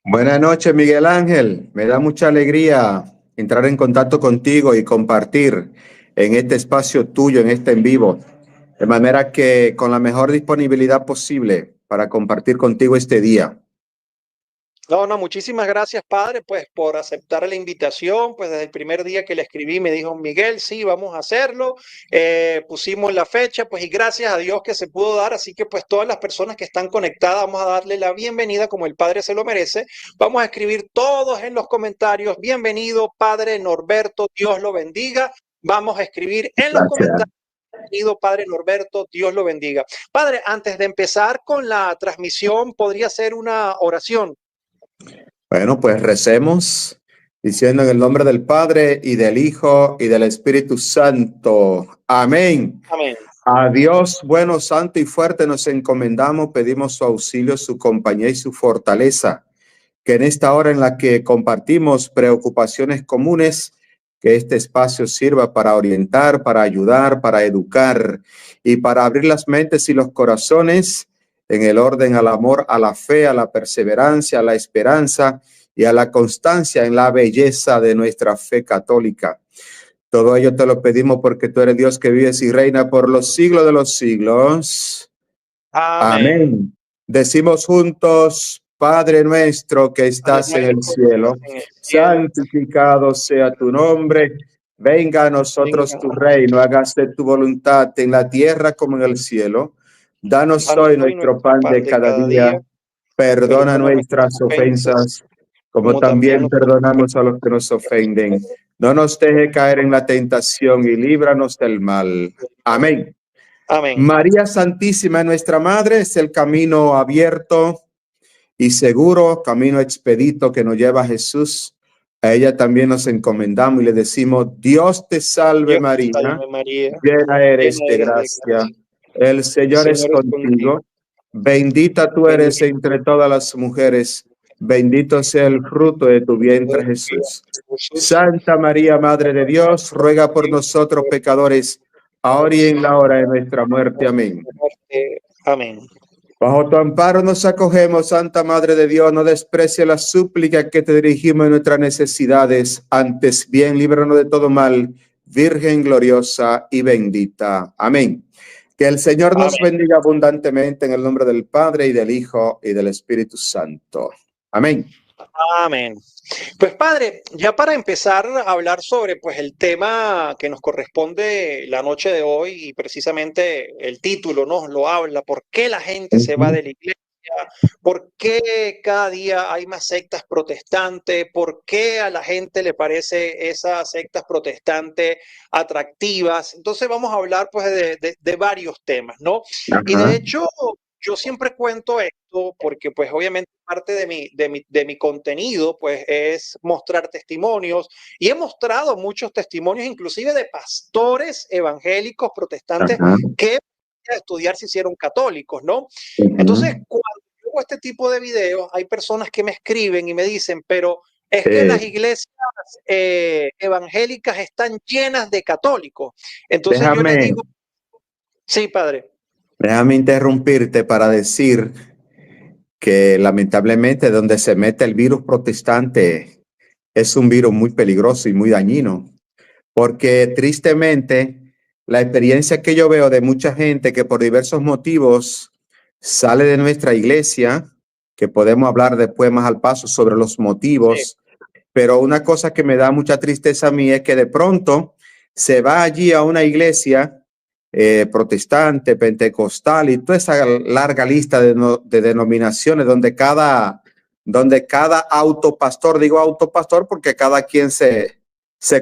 Buenas noches, Miguel Ángel. Me da mucha alegría entrar en contacto contigo y compartir en este espacio tuyo, en este en vivo, de manera que con la mejor disponibilidad posible para compartir contigo este día. No, muchísimas gracias, padre, pues por aceptar la invitación. Pues desde el primer día que le escribí me dijo, Miguel, sí, vamos a hacerlo. Pusimos la fecha, pues y gracias a Dios que se pudo dar. Así que pues todas las personas que están conectadas, vamos a darle la bienvenida como el padre se lo merece. Vamos a escribir todos en los comentarios, bienvenido, padre Norberto, Dios lo bendiga. Vamos a escribir en los Gracias. comentarios. Bienvenido, padre Norberto, Dios lo bendiga. Padre, antes de empezar con la transmisión, ¿podría ser una oración? Bueno, pues recemos diciendo en el nombre del Padre y del Hijo y del Espíritu Santo. Amén. Amén. A Dios bueno, santo y fuerte nos encomendamos, pedimos su auxilio, su compañía y su fortaleza, que en esta hora en la que compartimos preocupaciones comunes, que este espacio sirva para orientar, para ayudar, para educar y para abrir las mentes y los corazones en el orden al amor, a la fe, a la perseverancia, a la esperanza y a la constancia en la belleza de nuestra fe católica. Todo ello te lo pedimos porque tú eres Dios que vives y reina por los siglos de los siglos. Amén. Amén. Decimos juntos, Padre nuestro que estás en el cielo, santificado sea tu nombre, venga a nosotros tu reino, hágase tu voluntad en la tierra como en el cielo. Danos hoy nuestro pan de cada día, perdona nuestras ofensas, como también perdonamos a los que nos ofenden. No nos deje caer en la tentación y líbranos del mal. Amén. Amén. María Santísima, nuestra Madre, es el camino abierto y seguro, camino expedito que nos lleva a Jesús. A ella también nos encomendamos y le decimos, Dios te salve, Dios te María, salve, María, llena eres llena de eres de gracia. gracia. El El Señor es Señor es contigo. contigo. Bendita tú eres Bendito entre todas las mujeres. Bendito sea el fruto de tu vientre, Jesús. Jesús. Santa María, Madre de Dios, ruega por nosotros pecadores, ahora y en la hora de nuestra muerte. Amén. Amén. Bajo tu amparo nos acogemos, Santa Madre de Dios, no desprecie la súplica que te dirigimos en nuestras necesidades, antes bien líbranos de todo mal, Virgen gloriosa y bendita. Amén. Que el Señor nos bendiga abundantemente en el nombre del Padre y del Hijo y del Espíritu Santo. Amén. Amén. Pues padre, ya para empezar a hablar sobre pues el tema que nos corresponde la noche de hoy y precisamente el título nos lo habla, ¿por qué la gente se va de la iglesia? ¿Por qué cada día hay más sectas protestantes? ¿Por qué a la gente le parece esas sectas protestantes atractivas? Entonces vamos a hablar pues de varios temas, ¿no? Y de hecho, yo siempre cuento esto porque pues obviamente parte de mi contenido pues es mostrar testimonios y he mostrado muchos testimonios inclusive de pastores evangélicos protestantes que a estudiar se hicieron católicos, ¿no? Entonces, cuando yo hago este tipo de videos, hay personas que me escriben y me dicen, pero es que las iglesias evangélicas están llenas de católicos. Entonces yo les digo, sí, padre. Déjame interrumpirte para decir que lamentablemente donde se mete el virus protestante es un virus muy peligroso y muy dañino, porque tristemente la experiencia que yo veo de mucha gente que por diversos motivos sale de nuestra iglesia, que podemos hablar después más al paso sobre los motivos, pero una cosa que me da mucha tristeza a mí es que de pronto se va allí a una iglesia protestante, pentecostal y toda esa larga lista de denominaciones donde cada autopastor, digo autopastor porque cada quien se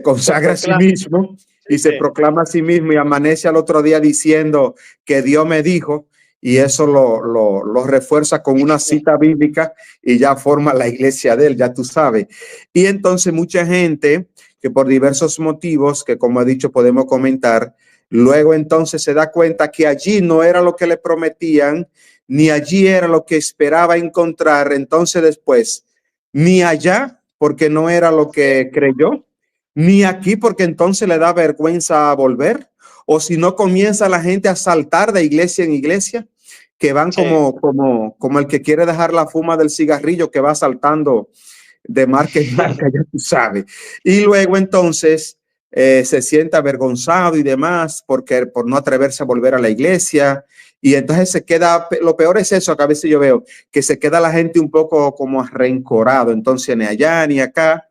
consagra a sí mismo y se proclama a sí mismo y amanece al otro día diciendo que Dios me dijo, y eso lo refuerza con una cita bíblica y ya forma la iglesia de él, ya tú sabes. Y entonces mucha gente que por diversos motivos, que como he dicho podemos comentar, luego entonces se da cuenta que allí no era lo que le prometían, ni allí era lo que esperaba encontrar. Entonces después, ni allá, porque no era lo que creyó, ni aquí, porque entonces le da vergüenza volver, o si no comienza la gente a saltar de iglesia en iglesia. que van como el que quiere dejar la fuma del cigarrillo que va saltando de marca en marca, ya tú sabes. Y luego entonces se siente avergonzado y demás por no atreverse a volver a la iglesia. Y entonces se queda, lo peor es eso, que a veces yo veo, que se queda la gente un poco como arrencorado, entonces ni allá ni acá.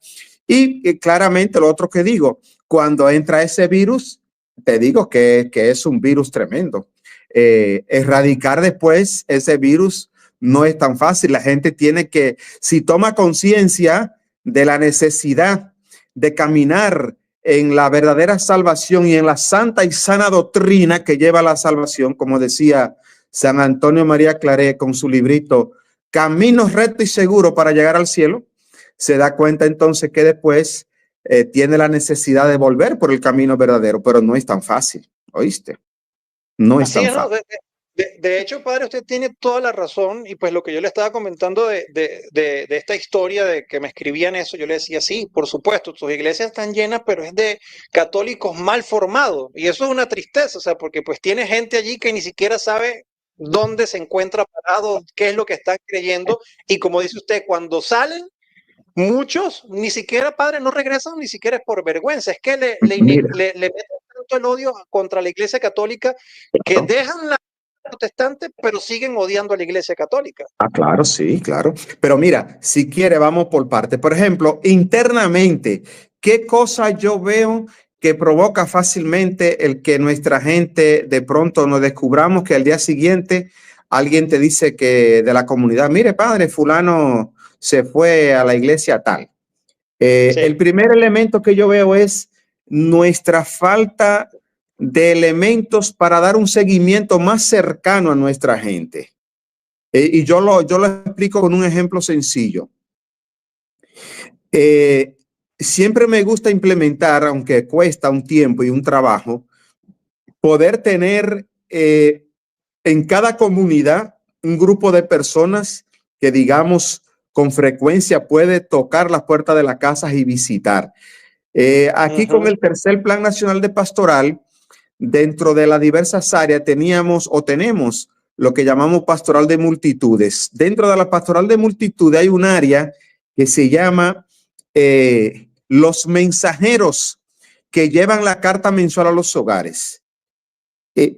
Y claramente lo otro que digo, cuando entra ese virus, te digo que es un virus tremendo. Erradicar después ese virus no es tan fácil. La gente tiene que, si toma conciencia de la necesidad de caminar en la verdadera salvación y en la santa y sana doctrina que lleva a la salvación, como decía San Antonio María Claret con su librito Camino recto y seguro para llegar al cielo, se da cuenta entonces que después tiene la necesidad de volver por el camino verdadero, pero no es tan fácil, ¿oíste? No es Así tan es, ¿no? fácil. De hecho, padre, usted tiene toda la razón y pues lo que yo le estaba comentando de esta historia de que me escribían eso, yo le decía, sí, por supuesto, sus iglesias están llenas, pero es de católicos mal formados y eso es una tristeza, o sea, porque pues tiene gente allí que ni siquiera sabe dónde se encuentra parado, qué es lo que están creyendo y como dice usted, cuando salen, muchos ni siquiera, padre, no regresan, ni siquiera es por vergüenza, es que Mira, le meten tanto el odio contra la iglesia católica que dejan la protestante, pero siguen odiando a la iglesia católica. claro, sí, claro. Pero mira, si quiere, vamos por parte. Por ejemplo, internamente, ¿qué cosa yo veo que provoca fácilmente el que nuestra gente de pronto nos descubramos que al día siguiente alguien te dice que de la comunidad, mire, padre, fulano se fue a la iglesia tal? El Sí. primer elemento que yo veo es nuestra falta de elementos para dar un seguimiento más cercano a nuestra gente. Y yo lo explico con un ejemplo sencillo. Eh, Siempre me gusta implementar, aunque cuesta un tiempo y un trabajo, poder tener en cada comunidad un grupo de personas que, digamos, con frecuencia puede tocar las puertas de la casa y visitar. Aquí con Ujú. el tercer Plan Nacional de Pastoral, dentro de las diversas áreas teníamos o tenemos lo que llamamos pastoral de multitudes. Dentro de la pastoral de multitudes hay un área que se llama los mensajeros que llevan la carta mensual a los hogares.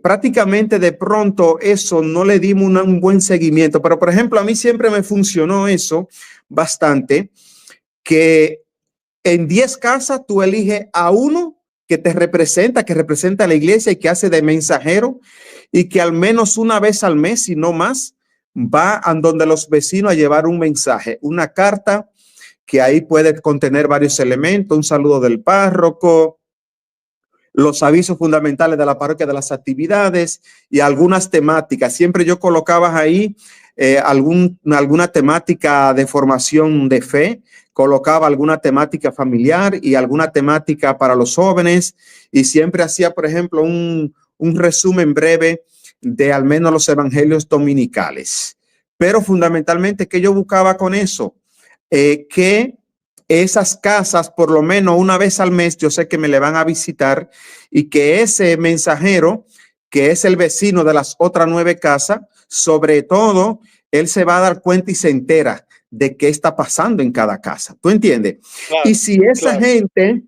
Prácticamente de pronto eso no le dimos un buen seguimiento, pero por ejemplo a mí siempre me funcionó eso bastante, que en 10 casas tú eliges a uno que representa a la iglesia y que hace de mensajero y que al menos una vez al mes, si no más, va a donde los vecinos a llevar un mensaje, una carta que ahí puede contener varios elementos, un saludo del párroco, los avisos fundamentales de la parroquia de las actividades y algunas temáticas. Siempre yo colocaba ahí alguna temática de formación de fe, colocaba alguna temática familiar y alguna temática para los jóvenes y siempre hacía, por ejemplo, un resumen breve de al menos los evangelios dominicales. Pero fundamentalmente, ¿qué yo buscaba con eso? Que esas casas, por lo menos una vez al mes, yo sé que me le van a visitar y que ese mensajero, que es el vecino de las otras 9 casas, sobre todo, él se va a dar cuenta y se entera de qué está pasando en cada casa. ¿Tú entiendes? Y Claro, si esa claro. gente,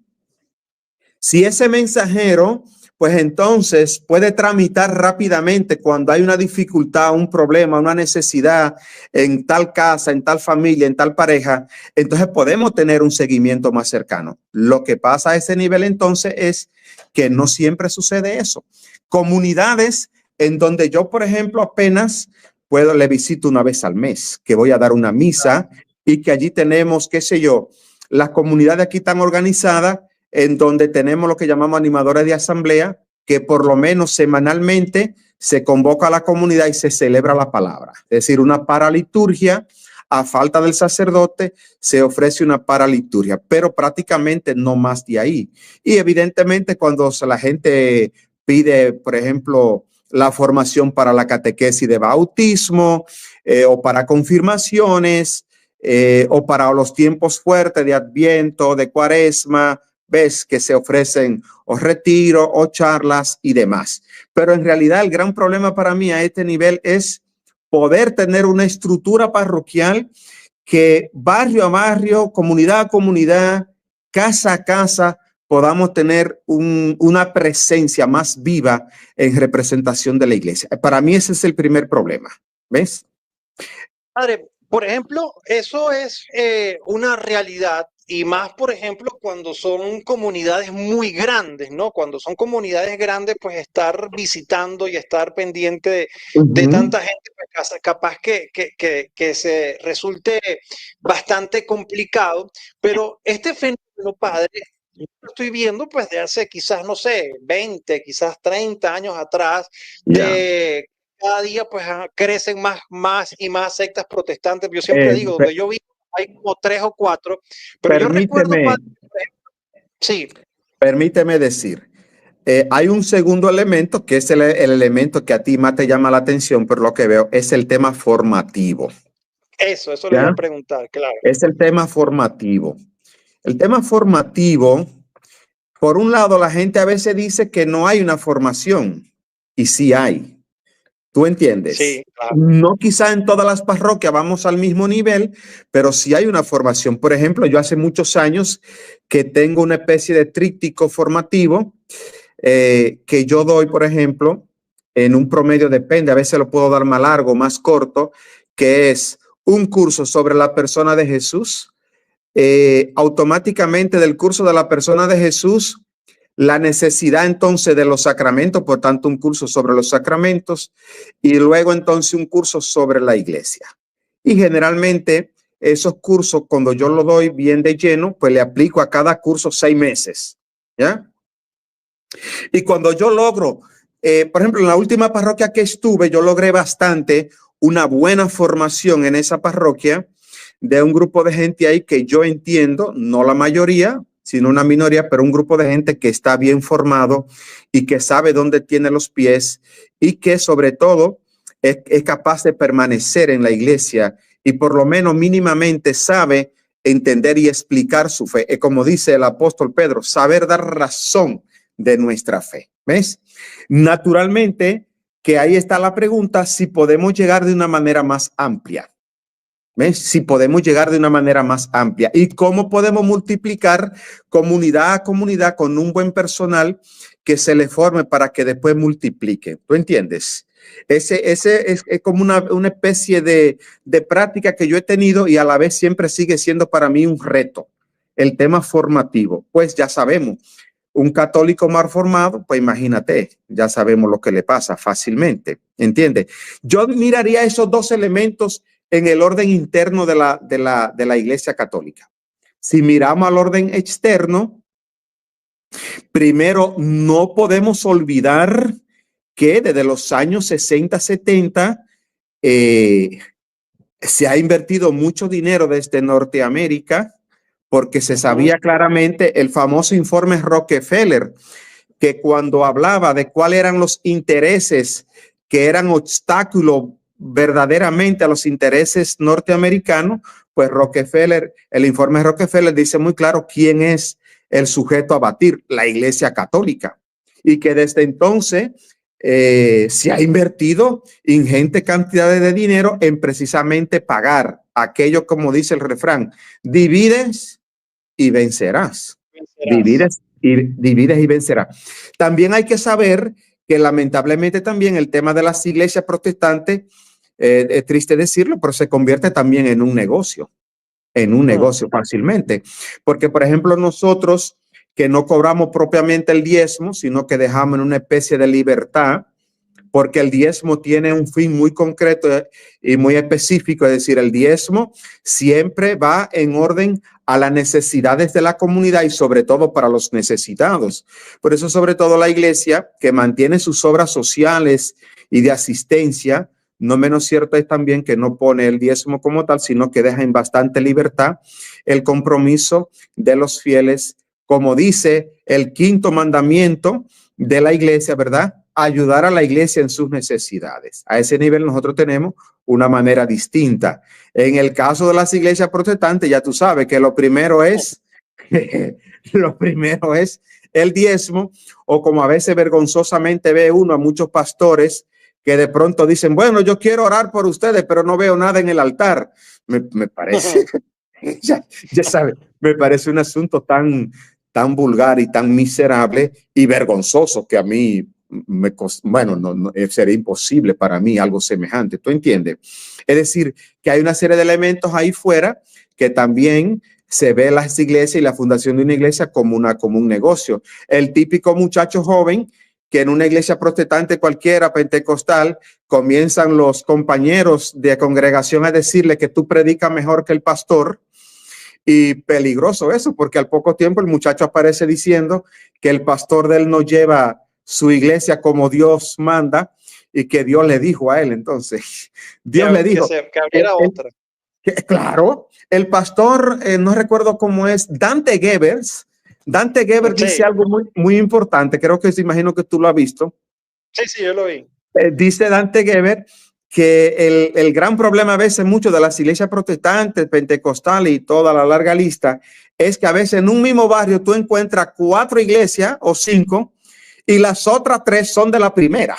si ese mensajero, pues entonces puede tramitar rápidamente cuando hay una dificultad, un problema, una necesidad en tal casa, en tal familia, en tal pareja, entonces podemos tener un seguimiento más cercano. Lo que pasa a ese nivel entonces es que no siempre sucede eso. Comunidades en donde yo, por ejemplo, apenas le visito una vez al mes, que voy a dar una misa y que allí tenemos, qué sé yo, las comunidades aquí están organizadas en donde tenemos lo que llamamos animadores de asamblea, que por lo menos semanalmente se convoca a la comunidad y se celebra la palabra. Es decir, una paraliturgia, a falta del sacerdote, se ofrece una paraliturgia, pero prácticamente no más de ahí. Y evidentemente cuando la gente pide, por ejemplo, la formación para la catequesis de bautismo o para confirmaciones o para los tiempos fuertes de Adviento, de Cuaresma, ves que se ofrecen o retiros o charlas y demás. Pero en realidad el gran problema para mí a este nivel es poder tener una estructura parroquial que barrio a barrio, comunidad a comunidad, casa a casa, podamos tener una presencia más viva en representación de la iglesia. Para mí ese es el primer problema, ¿ves? Padre, por ejemplo, eso es una realidad y más, por ejemplo, cuando son comunidades muy grandes, ¿no? Cuando son comunidades grandes, pues estar visitando y estar pendiente de tanta gente, pues capaz que se resulte bastante complicado. Pero este fenómeno, padre, yo lo estoy viendo pues de hace quizás, no sé, 20, quizás 30 años atrás, de cada día pues crecen más y más sectas protestantes. Yo siempre digo, donde yo vivo hay como 3 o 4, pero yo recuerdo, padre, sí. Permíteme decir, hay un segundo elemento que es el elemento que a ti más te llama la atención, por lo que veo, es el tema formativo. Eso le iba a preguntar, claro. Es el tema formativo. El tema formativo, por un lado, la gente a veces dice que no hay una formación, y sí hay. ¿Tú entiendes? Sí, claro. No quizá en todas las parroquias vamos al mismo nivel, pero sí hay una formación. Por ejemplo, yo hace muchos años que tengo una especie de tríptico formativo que yo doy, por ejemplo, en un promedio, depende, a veces lo puedo dar más largo, más corto, que es un curso sobre la persona de Jesús. Automáticamente del curso de la persona de Jesús, la necesidad entonces de los sacramentos, por tanto un curso sobre los sacramentos y luego entonces un curso sobre la iglesia. Y generalmente esos cursos, cuando yo lo doy bien de lleno, pues le aplico a cada curso 6 meses, ¿ya? Y cuando yo logro, por ejemplo, en la última parroquia que estuve, yo logré bastante una buena formación en esa parroquia de un grupo de gente ahí que yo entiendo, no la mayoría, sino una minoría, pero un grupo de gente que está bien formado y que sabe dónde tiene los pies y que sobre todo es capaz de permanecer en la iglesia y por lo menos mínimamente sabe entender y explicar su fe. Como dice el apóstol Pedro, saber dar razón de nuestra fe. ¿Ves? Naturalmente que ahí está la pregunta si podemos llegar de una manera más amplia. ¿Ves? Si podemos llegar de una manera más amplia y cómo podemos multiplicar comunidad a comunidad con un buen personal que se le forme para que después multiplique. ¿Tú entiendes? Ese es como una especie de práctica que yo he tenido y a la vez siempre sigue siendo para mí un reto. El tema formativo, pues ya sabemos, un católico mal formado, pues imagínate, ya sabemos lo que le pasa fácilmente. ¿Entiendes? Yo miraría esos dos elementos en el orden interno de la Iglesia Católica. Si miramos al orden externo, primero no podemos olvidar que desde los años 60, 70 se ha invertido mucho dinero desde Norteamérica porque se sabía claramente el famoso informe Rockefeller, que cuando hablaba de cuáles eran los intereses que eran obstáculos verdaderamente a los intereses norteamericanos, pues Rockefeller, el informe de Rockefeller dice muy claro quién es el sujeto a batir, la Iglesia Católica, y que desde entonces se ha invertido ingente cantidades de dinero en precisamente pagar aquello, como dice el refrán, divides y vencerás. Divides y vencerás. También hay que saber que lamentablemente también el tema de las iglesias protestantes, es triste decirlo, pero se convierte también en un negocio fácilmente. Porque, por ejemplo, nosotros que no cobramos propiamente el diezmo, sino que dejamos en una especie de libertad, porque el diezmo tiene un fin muy concreto y muy específico, es decir, el diezmo siempre va en orden a las necesidades de la comunidad y sobre todo para los necesitados. Por eso, sobre todo la iglesia que mantiene sus obras sociales y de asistencia, no menos cierto es también que no pone el diezmo como tal, sino que deja en bastante libertad el compromiso de los fieles, como dice el quinto mandamiento de la iglesia, ¿verdad? Ayudar a la iglesia en sus necesidades. A ese nivel nosotros tenemos una manera distinta. En el caso de las iglesias protestantes, ya tú sabes que lo primero es el diezmo, o como a veces vergonzosamente ve uno a muchos pastores que de pronto dicen, bueno, yo quiero orar por ustedes, pero no veo nada en el altar. Me parece, ya sabes, me parece un asunto tan vulgar y tan miserable y vergonzoso que a mí bueno, sería imposible para mí algo semejante. ¿Tú entiendes? Es decir, que hay una serie de elementos ahí fuera que también se ve las iglesias y la fundación de una iglesia como un negocio. El típico muchacho joven que en una iglesia protestante cualquiera, pentecostal, comienzan los compañeros de congregación a decirle que tú predicas mejor que el pastor. Y peligroso eso, porque al poco tiempo el muchacho aparece diciendo que el pastor de él no lleva su iglesia como Dios manda y que Dios le dijo a él. Entonces, Dios le dijo que abriera otra. Claro, el pastor, no recuerdo cómo es, Dante Gebers. Dante Gebers Sí. dice algo muy importante, creo que imagino que tú lo has visto. Sí, yo lo vi. Dice Dante Gebers que el gran problema a veces mucho de las iglesias protestantes, pentecostales y toda la larga lista es que a veces en un mismo barrio tú encuentras 4 iglesias o 5 y las otras 3 son de la primera.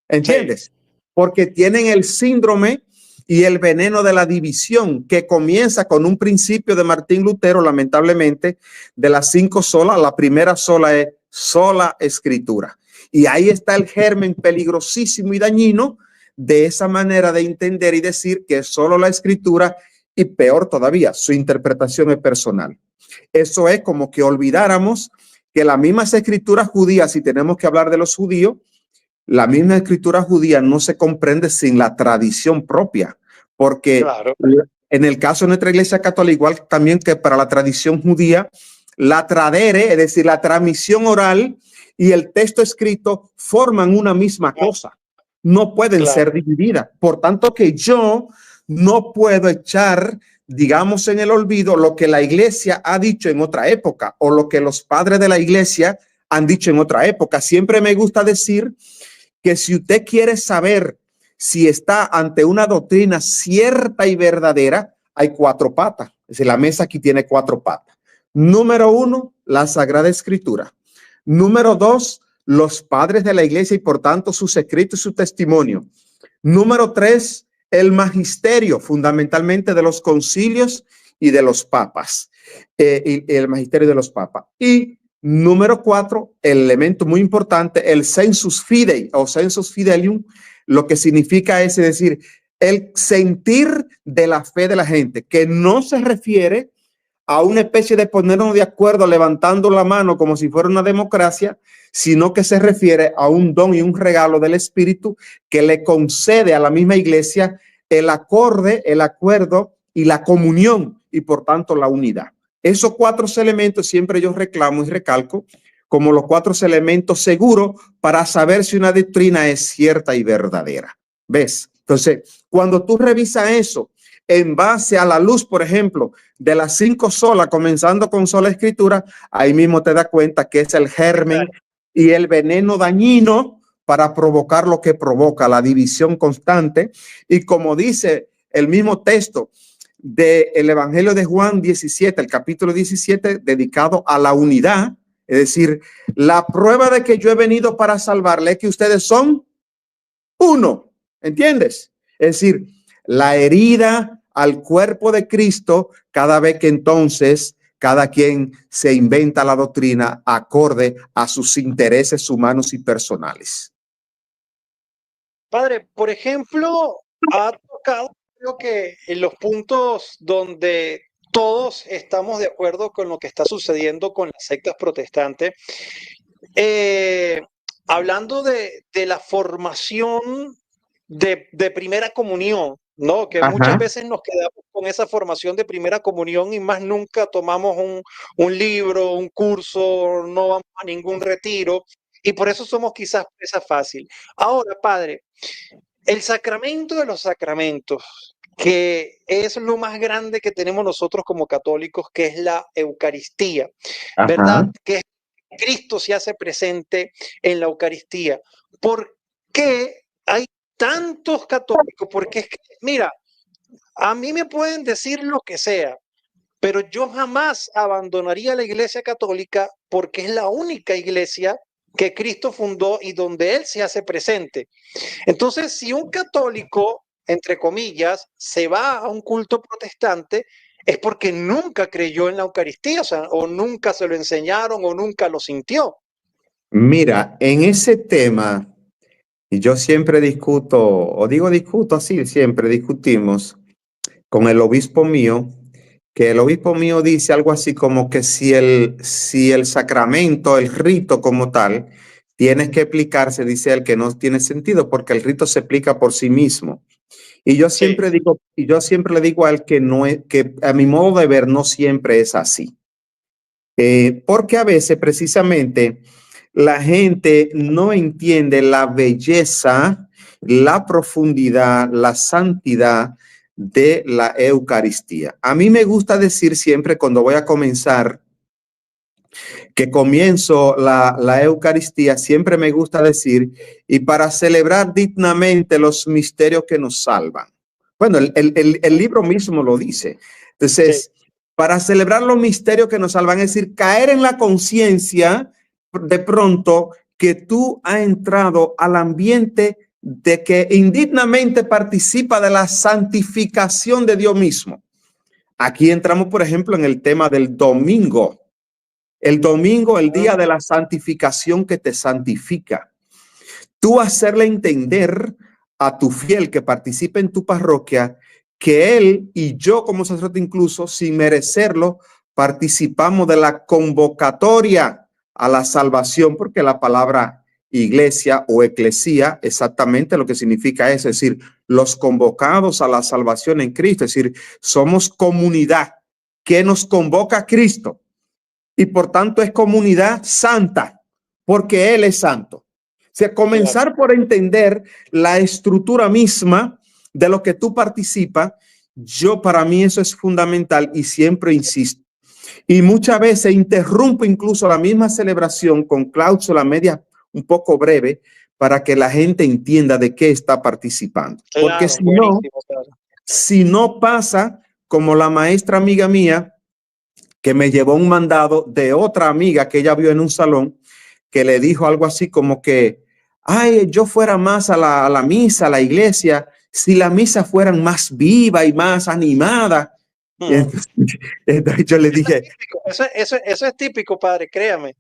¿Entiendes? Sí. Porque tienen el síndrome y el veneno de la división que comienza con un principio de Martín Lutero, lamentablemente, de las 5 solas. La primera sola es sola escritura. Y ahí está el germen peligrosísimo y dañino de esa manera de entender y decir que es solo la escritura y peor todavía, su interpretación es personal. Eso es como que olvidáramos que las mismas escrituras judías, si tenemos que hablar de los judíos, la misma escritura judía no se comprende sin la tradición propia, porque claro, en el caso de nuestra iglesia católica, igual también que para la tradición judía, la tradere, es decir, la transmisión oral y el texto escrito forman una misma cosa, no pueden ser divididas. Por tanto que yo no puedo echar, digamos, en el olvido lo que la iglesia ha dicho en otra época o lo que los padres de la iglesia han dicho en otra época. Siempre me gusta decir que si usted quiere saber si está ante una doctrina cierta y verdadera, hay 4 patas. Es decir, la mesa aquí tiene 4 patas. Número 1, la Sagrada Escritura. Número 2, los padres de la iglesia y por tanto sus escritos y su testimonio. Número 3, el magisterio, fundamentalmente de los concilios y de los papas. Y el magisterio de los papas. Y número 4, el elemento muy importante, el sensus fidei o sensus fidelium, lo que significa es decir, el sentir de la fe de la gente, que no se refiere a una especie de ponernos de acuerdo levantando la mano como si fuera una democracia, sino que se refiere a un don y un regalo del Espíritu que le concede a la misma iglesia el acorde, el acuerdo y la comunión y por tanto la unidad. Esos 4 elementos siempre yo reclamo y recalco como los 4 elementos seguros para saber si una doctrina es cierta y verdadera. ¿Ves? Entonces, cuando tú revisas eso en base a la luz, por ejemplo, de las 5 solas, comenzando con sola escritura, ahí mismo te das cuenta que es el germen y el veneno dañino para provocar lo que provoca la división constante. Y como dice el mismo texto del Evangelio de Juan 17, el capítulo 17, dedicado a la unidad, es decir, la prueba de que yo he venido para salvarle es que ustedes son uno, ¿entiendes? Es decir, la herida al cuerpo de Cristo cada vez que entonces cada quien se inventa la doctrina acorde a sus intereses humanos y personales. Padre, por ejemplo, ha tocado, creo que en los puntos donde todos estamos de acuerdo con lo que está sucediendo con las sectas protestantes, hablando de la formación de primera comunión, ¿no? Que muchas veces nos quedamos con esa formación de primera comunión y más nunca tomamos un libro, un curso, no vamos a ningún retiro y por eso somos quizás presa fácil. Ahora, Padre, el sacramento de los sacramentos, que es lo más grande que tenemos nosotros como católicos, que es la Eucaristía, ¿verdad? Que Cristo se hace presente en la Eucaristía. ¿Por qué hay tantos católicos? Porque es que, mira, a mí me pueden decir lo que sea, pero yo jamás abandonaría la Iglesia Católica porque es la única iglesia que Cristo fundó y donde Él se hace presente. Entonces, si un católico, entre comillas, se va a un culto protestante, es porque nunca creyó en la Eucaristía, o sea, o nunca se lo enseñaron o nunca lo sintió. Mira, en ese tema, y yo siempre discuto, o digo discuto así, siempre discutimos con el obispo mío, que el obispo mío dice algo así como que si el sacramento, el rito como tal, tiene que explicarse, dice él, que no tiene sentido porque el rito se explica por sí mismo. Y yo Sí, siempre digo, y yo siempre le digo a él que no es, que a mi modo de ver no siempre es así. Porque a veces precisamente la gente no entiende la belleza, la profundidad, la santidad de la Eucaristía. A mí me gusta decir siempre cuando voy a comenzar, que comienzo la Eucaristía, siempre me gusta decir, y para celebrar dignamente los misterios que nos salvan. Bueno, el libro mismo lo dice. sí, Entonces, para celebrar los misterios que nos salvan, es decir, caer en la conciencia de pronto que tú has entrado al ambiente de que indignamente participa de la santificación de Dios mismo. Aquí entramos, por ejemplo, en el tema del domingo. El domingo, el día de la santificación que te santifica. Tú hacerle entender a tu fiel que participe en tu parroquia que él y yo como sacerdote incluso, sin merecerlo, participamos de la convocatoria a la salvación, porque la palabra iglesia o eclesía exactamente lo que significa es decir, los convocados a la salvación en Cristo, es decir, somos comunidad que nos convoca a Cristo. Y por tanto es comunidad santa, porque Él es santo. O sea, claro. comenzar por entender la estructura misma de lo que tú participas, para mí eso es fundamental y siempre insisto. Y muchas veces interrumpo incluso la misma celebración con cláusula media un poco breve para que la gente entienda de qué está participando. Porque Claro, buenísimo, claro. si no pasa como la maestra amiga mía, que me llevó un mandado de otra amiga que ella vio en un salón, que le dijo algo así como que, ay, yo fuera más a la misa, a la iglesia, si la misa fueran más viva y más animada. Entonces, entonces yo le Eso es dije, típico, eso es típico, padre, créame.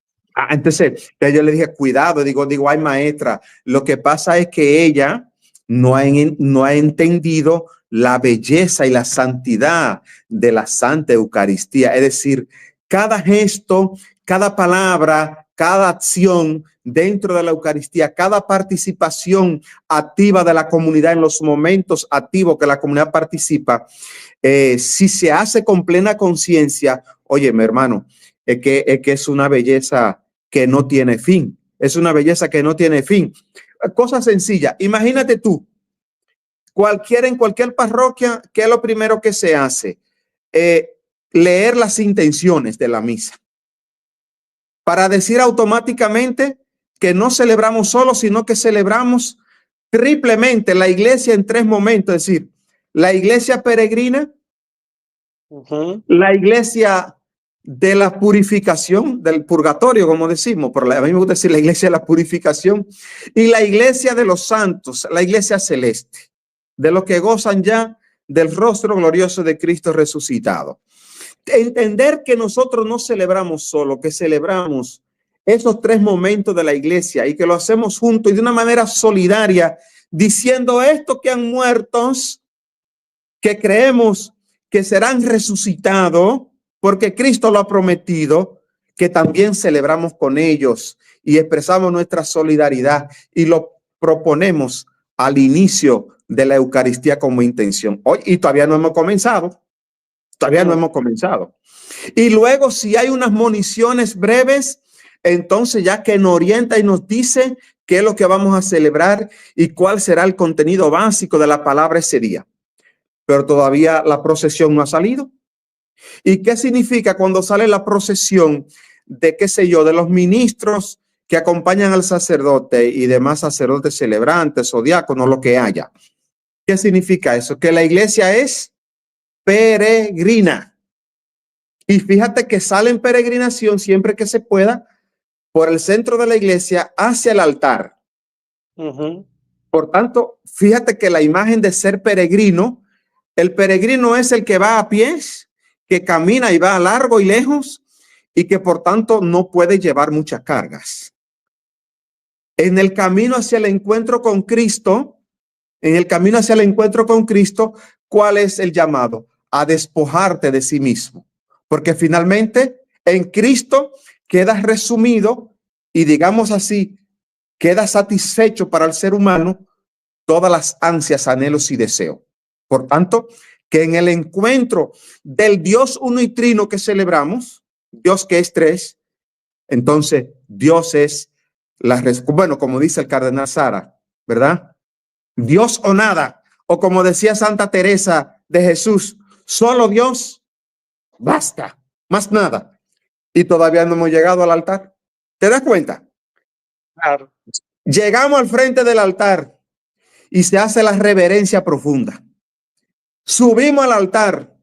entonces yo le dije, cuidado, digo, ay maestra, lo que pasa es que ella no ha entendido la belleza y la santidad de la Santa Eucaristía. Es decir, cada gesto, cada palabra, cada acción dentro de la Eucaristía, cada participación activa de la comunidad en los momentos activos que la comunidad participa, si se hace con plena conciencia, oye, mi hermano, es que es una belleza que no tiene fin. Es una belleza que no tiene fin. Cosa sencilla. Imagínate tú, en cualquier parroquia, ¿qué es lo primero que se hace? Leer las intenciones de la misa para decir automáticamente que no celebramos solo, sino que celebramos triplemente la iglesia en tres momentos. Es decir, la iglesia peregrina, la iglesia de la purificación, del purgatorio, como decimos, pero a mí me gusta decir la iglesia de la purificación, y la iglesia de los santos, la iglesia celeste, de los que gozan ya del rostro glorioso de Cristo resucitado. Entender que nosotros no celebramos solo, que celebramos esos tres momentos de la iglesia y que lo hacemos juntos y de una manera solidaria, diciendo esto que han muertos, que creemos que serán resucitados, porque Cristo lo ha prometido, que también celebramos con ellos y expresamos nuestra solidaridad y lo proponemos al inicio de la Eucaristía como intención. Hoy, y todavía no hemos comenzado, Y luego, si hay unas moniciones breves, entonces ya que nos orienta y nos dice qué es lo que vamos a celebrar y cuál será el contenido básico de la palabra ese día. Pero todavía la procesión no ha salido. ¿Y qué significa cuando sale la procesión de, qué sé yo, de los ministros que acompañan al sacerdote y demás sacerdotes celebrantes o diáconos, lo que haya? ¿Qué significa eso? Que la iglesia es peregrina. Y fíjate que sale en peregrinación siempre que se pueda por el centro de la iglesia hacia el altar. Por tanto, fíjate que la imagen de ser peregrino, el peregrino es el que va a pies, que camina y va a largo y lejos y que por tanto no puede llevar muchas cargas. En el camino hacia el encuentro con Cristo, ¿cuál es el llamado? A despojarte de sí mismo. Porque finalmente en Cristo quedas resumido y, digamos así, queda satisfecho para el ser humano todas las ansias, anhelos y deseos. Por tanto, que en el encuentro del Dios uno y trino que celebramos, Dios que es tres, entonces Dios es bueno, como dice el cardenal Sara, ¿verdad? Dios o nada, o como decía Santa Teresa de Jesús, solo Dios, basta, más nada. Y todavía no hemos llegado al altar. ¿Te das cuenta? Claro. Llegamos al frente del altar y se hace la reverencia profunda. Subimos al altar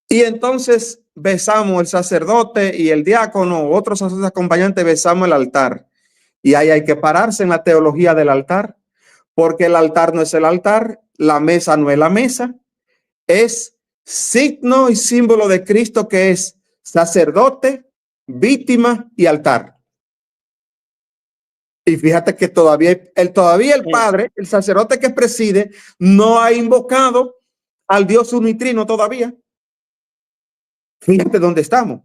y entonces besamos el sacerdote y el diácono, otros sacerdotes acompañantes, besamos el altar. Y ahí hay que pararse en la teología del altar, porque el altar no es el altar, la mesa no es la mesa, es signo y símbolo de Cristo, que es sacerdote, víctima y altar. Y fíjate que todavía el padre, el sacerdote que preside, no ha invocado al Dios uno y trino todavía. Fíjate dónde estamos.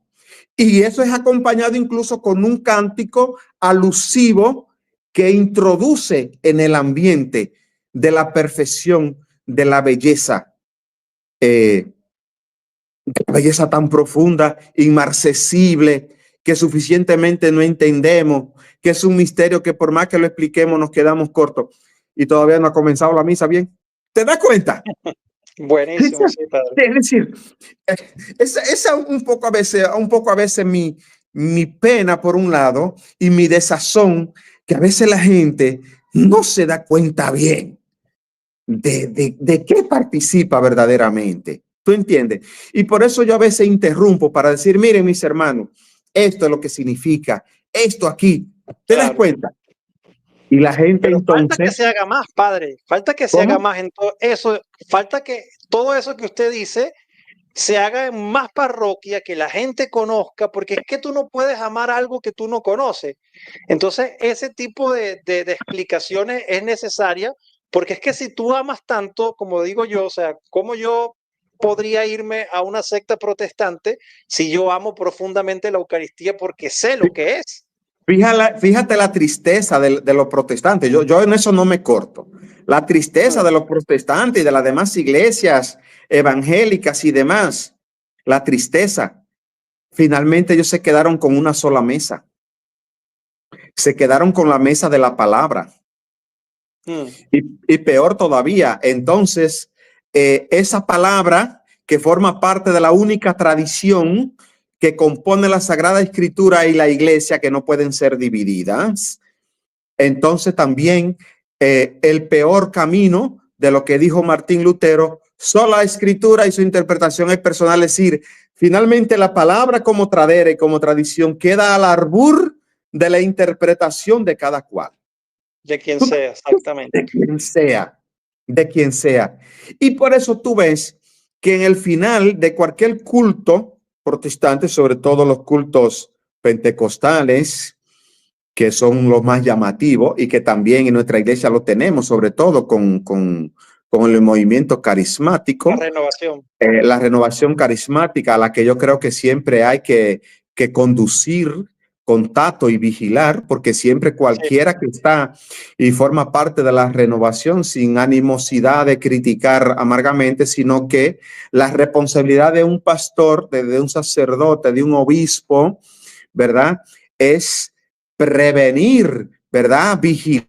Y eso es acompañado incluso con un cántico alusivo que introduce en el ambiente de la perfección, de la belleza tan profunda, inmarcesible, que suficientemente no entendemos, que es un misterio que por más que lo expliquemos nos quedamos cortos y todavía no ha comenzado la misa bien. ¿Te das cuenta? Buenísimo, sí, padre. Es decir, esa un poco a veces mi pena por un lado y mi desazón, que a veces la gente no se da cuenta bien de qué participa verdaderamente. ¿Tú entiendes? Y por eso yo a veces interrumpo para decir, miren mis hermanos, esto es lo que significa, esto aquí. ¿Te das cuenta? Y la gente Pero entonces... falta que se haga más, padre. Falta que se haga más en todo eso. Falta que todo eso que usted dice se haga en más parroquia, que la gente conozca, porque es que tú no puedes amar algo que tú no conoces. Entonces, ese tipo de explicaciones es necesaria, porque es que si tú amas tanto, como digo yo, o sea, ¿cómo yo podría irme a una secta protestante si yo amo profundamente la Eucaristía porque sé lo que es? Fíjate la tristeza de los protestantes. Yo en eso no me corto. La tristeza de los protestantes y de las demás iglesias evangélicas y demás. La tristeza. Finalmente ellos se quedaron con una sola mesa. Se quedaron con la mesa de la palabra. Y peor todavía, entonces, esa palabra que forma parte de la única tradición que compone la Sagrada Escritura y la iglesia, que no pueden ser divididas. Entonces también el peor camino de lo que dijo Martín Lutero, sola Escritura y su interpretación es personal, es decir, finalmente la palabra como tradera y como tradición queda al albur de la interpretación de cada cual. De quien sea, exactamente. De quien sea. Y por eso tú ves que en el final de cualquier culto protestante, sobre todo los cultos pentecostales, que son los más llamativos y que también en nuestra iglesia lo tenemos, sobre todo con el movimiento carismático. La renovación carismática, a la que yo creo que siempre hay que conducir con tacto y vigilar, porque siempre cualquiera que está y forma parte de la renovación, sin animosidad de criticar amargamente, sino que la responsabilidad de un pastor, de un sacerdote, de un obispo, ¿verdad? Es prevenir, ¿verdad? Vigilar,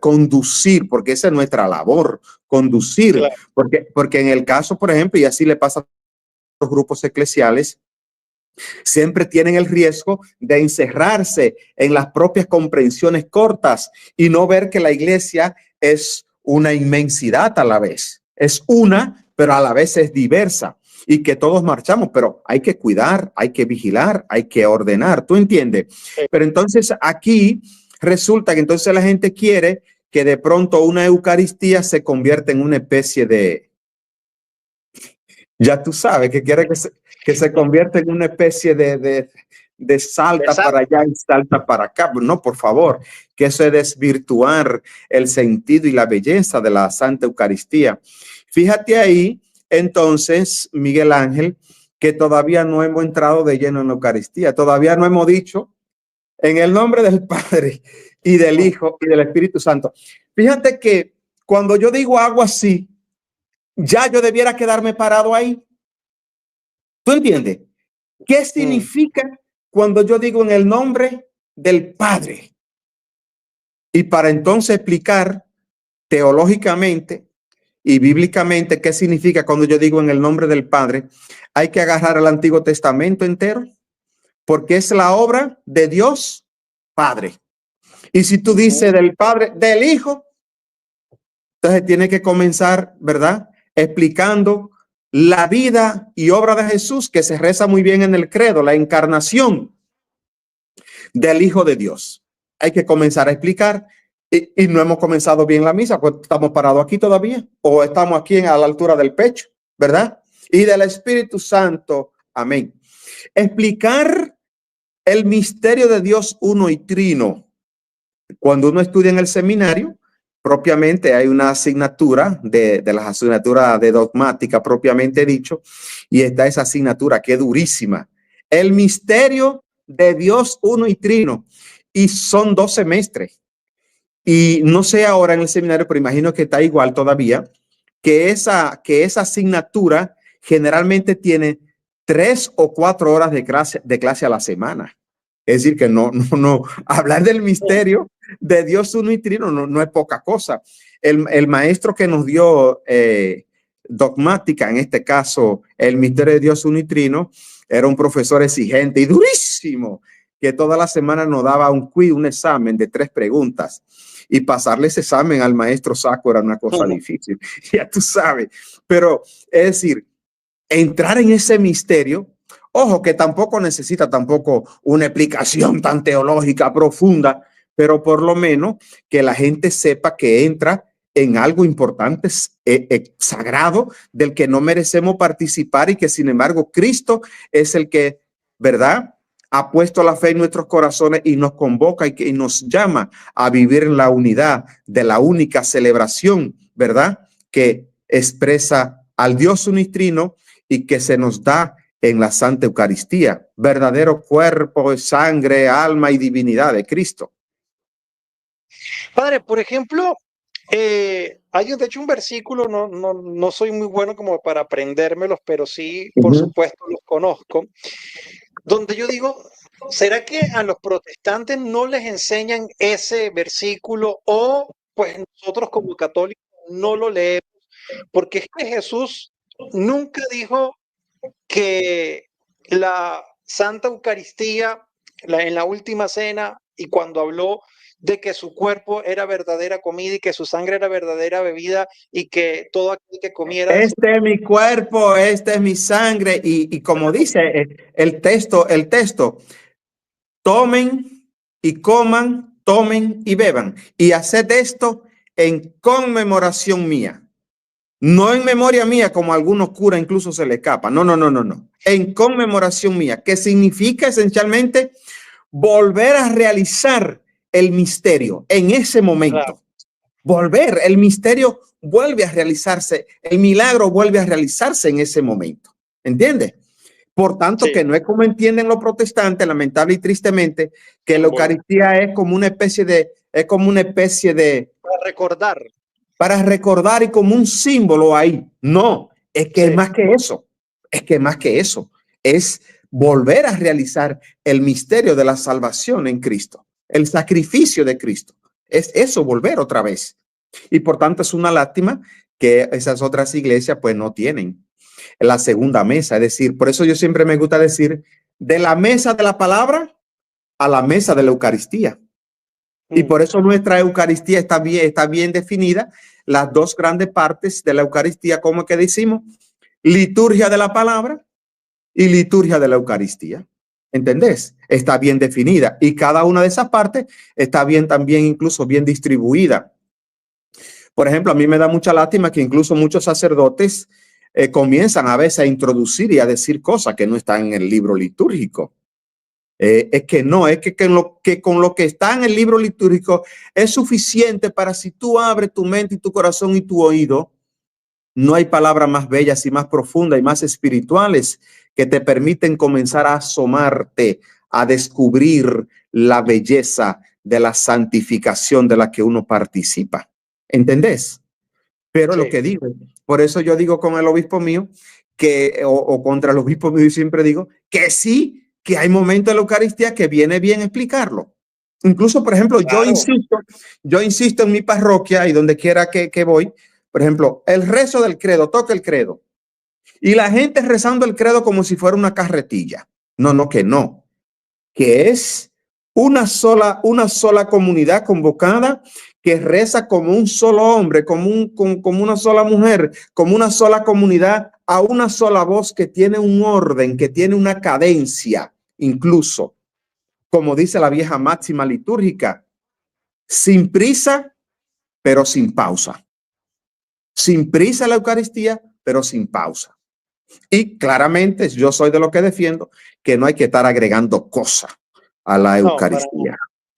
conducir, porque esa es nuestra labor, conducir, claro. Porque en el caso, por ejemplo, y así le pasa a los grupos eclesiales, siempre tienen el riesgo de encerrarse en las propias comprensiones cortas y no ver que la iglesia es una inmensidad a la vez. Es una, pero a la vez es diversa y que todos marchamos, pero hay que cuidar, hay que vigilar, hay que ordenar, ¿tú entiendes? Pero entonces aquí resulta que entonces la gente quiere que de pronto una Eucaristía se convierta en una especie de, ya tú sabes, que quiere que se convierta en una especie de salta para allá y salta para acá. No, por favor, que eso es desvirtuar el sentido y la belleza de la Santa Eucaristía. Fíjate ahí, entonces, Miguel Ángel, que todavía no hemos entrado de lleno en la Eucaristía, todavía no hemos dicho en el nombre del Padre y del Hijo y del Espíritu Santo. Fíjate que cuando yo digo algo así, ya yo debiera quedarme parado ahí. ¿Tú entiendes? ¿Qué significa cuando yo digo en el nombre del Padre? Y para entonces explicar teológicamente y bíblicamente qué significa cuando yo digo en el nombre del Padre, hay que agarrar el Antiguo Testamento entero, porque es la obra de Dios Padre. Y si tú dices del Padre, del Hijo, entonces tiene que comenzar, ¿verdad? Explicando la vida y obra de Jesús, que se reza muy bien en el credo, la encarnación del Hijo de Dios. Hay que comenzar a explicar y no hemos comenzado bien la misa, pues estamos parados aquí todavía o estamos aquí a la altura del pecho, ¿verdad? Y del Espíritu Santo. Amén. Explicar el misterio de Dios uno y trino. Cuando uno estudia en el seminario, propiamente hay una asignatura de las asignaturas de dogmática propiamente dicho, y está esa asignatura que es durísima. El misterio de Dios uno y trino. Y son 2 semestres. Y no sé ahora en el seminario, pero imagino que está igual todavía, que esa asignatura generalmente tiene 3 o 4 horas de clase a la semana. Es decir, que no, hablar del misterio de Dios uno y trino no es poca cosa. El maestro que nos dio dogmática, en este caso, el misterio de Dios uno y trino, era un profesor exigente y durísimo, que toda la semana nos daba un quiz, un examen de 3 preguntas. Y pasarle ese examen al maestro Saco era una cosa difícil, ya tú sabes. Pero es decir, entrar en ese misterio, ojo, que tampoco necesita una explicación tan teológica profunda, pero por lo menos que la gente sepa que entra en algo importante, sagrado, del que no merecemos participar y que sin embargo Cristo es el que, ¿verdad?, ha puesto la fe en nuestros corazones y nos convoca y nos llama a vivir en la unidad de la única celebración, ¿verdad?, que expresa al Dios unitrino y que se nos da en la Santa Eucaristía, verdadero cuerpo, sangre, alma y divinidad de Cristo. Padre, por ejemplo, hay de hecho un versículo, no soy muy bueno como para aprendérmelos, pero sí, por supuesto, los conozco, donde yo digo, ¿será que a los protestantes no les enseñan ese versículo o pues nosotros como católicos no lo leemos? Porque es que Jesús nunca dijo que la Santa Eucaristía, en la última cena, y cuando habló de que su cuerpo era verdadera comida y que su sangre era verdadera bebida y que todo aquel que comiera... Este es mi cuerpo, esta es mi sangre. Y como dice el texto, tomen y coman, tomen y beban. Y haced esto en conmemoración mía. No en memoria mía, como a algunos curas incluso se le escapa. No. En conmemoración mía, que significa esencialmente volver a realizar el misterio en ese momento. Claro. Volver, el misterio vuelve a realizarse, el milagro vuelve a realizarse en ese momento. ¿Entiendes? Por tanto, sí, que no es como entienden los protestantes, lamentable y tristemente, que la Eucaristía es como una especie de, para recordar y como un símbolo ahí. No, es que es más que eso. Es que más que eso. Es volver a realizar el misterio de la salvación en Cristo, el sacrificio de Cristo. Es eso, volver otra vez. Y por tanto es una lástima que esas otras iglesias pues no tienen la segunda mesa. Es decir, por eso yo siempre me gusta decir de la mesa de la palabra a la mesa de la Eucaristía. Y por eso nuestra Eucaristía está bien definida. Las dos grandes partes de la Eucaristía, ¿cómo es que decimos? Liturgia de la palabra y liturgia de la Eucaristía. ¿Entendés? Está bien definida y cada una de esas partes está bien también, incluso bien distribuida. Por ejemplo, a mí me da mucha lástima que incluso muchos sacerdotes comienzan a veces a introducir y a decir cosas que no están en el libro litúrgico. Es que no, es que con lo que está en el libro litúrgico es suficiente para si tú abres tu mente y tu corazón y tu oído, no hay palabras más bellas y más profundas y más espirituales que te permiten comenzar a asomarte, a descubrir la belleza de la santificación de la que uno participa. ¿Entendés? Pero sí. Lo que digo, por eso yo digo con el obispo mío, o contra el obispo mío, y siempre digo que sí, que hay momentos en la Eucaristía que viene bien explicarlo. Incluso, por ejemplo, claro. yo insisto en mi parroquia y donde quiera que voy, por ejemplo, el rezo del credo, toca el credo. Y la gente rezando el credo como si fuera una carretilla. No, que es una sola comunidad convocada que reza como un solo hombre, como una sola mujer, como una sola comunidad, a una sola voz que tiene un orden, que tiene una cadencia, incluso, como dice la vieja máxima litúrgica, sin prisa, pero sin pausa. Sin prisa la Eucaristía, pero sin pausa. Y claramente yo soy de lo que defiendo que no hay que estar agregando cosas a la Eucaristía.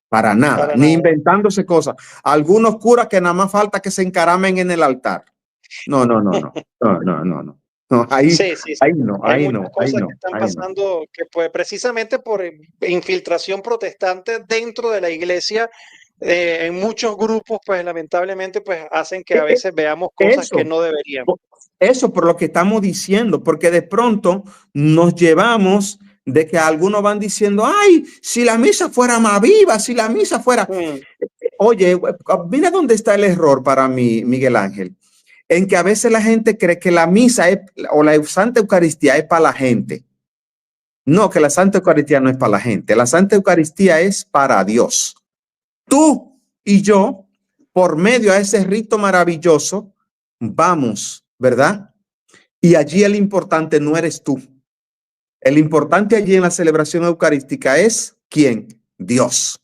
Para nada, ni inventándose cosas. Algunos curas que nada más falta que se encaramen en el altar. No. Ahí, sí. Ahí no. Hay muchas cosas que están pasando que pues precisamente por infiltración protestante dentro de la iglesia, en muchos grupos, pues lamentablemente pues hacen que a veces veamos cosas que no deberíamos. Eso por lo que estamos diciendo, porque de pronto nos llevamos de que algunos van diciendo, ay, si la misa fuera más viva, si la misa fuera... Oye, mira dónde está el error para mí, Miguel Ángel, en que a veces la gente cree que la misa o la Santa Eucaristía es para la gente. No, que la Santa Eucaristía no es para la gente. La Santa Eucaristía es para Dios. Tú y yo, por medio a ese rito maravilloso, vamos, ¿verdad? Y allí el importante no eres tú. El importante allí en la celebración eucarística es ¿quién? Dios.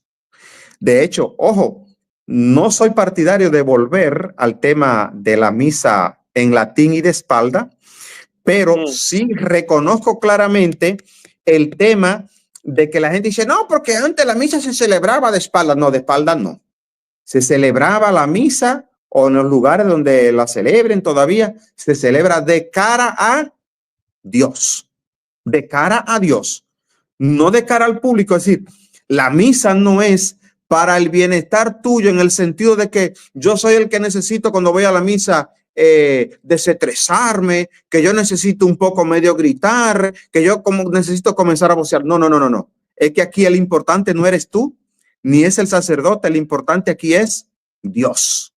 De hecho, ojo, no soy partidario de volver al tema de la misa en latín y de espalda, pero sí reconozco claramente el tema de que la gente dice, no, porque antes la misa se celebraba de espalda. No, de espalda no. Se celebraba la misa o en los lugares donde la celebren todavía, se celebra de cara a Dios. De cara a Dios, no de cara al público. Es decir, la misa no es para el bienestar tuyo en el sentido de que yo soy el que necesito cuando voy a la misa desestresarme, que yo necesito un poco medio gritar, que yo como necesito comenzar a vocear. No. Es que aquí el importante no eres tú, ni es el sacerdote. El importante aquí es Dios,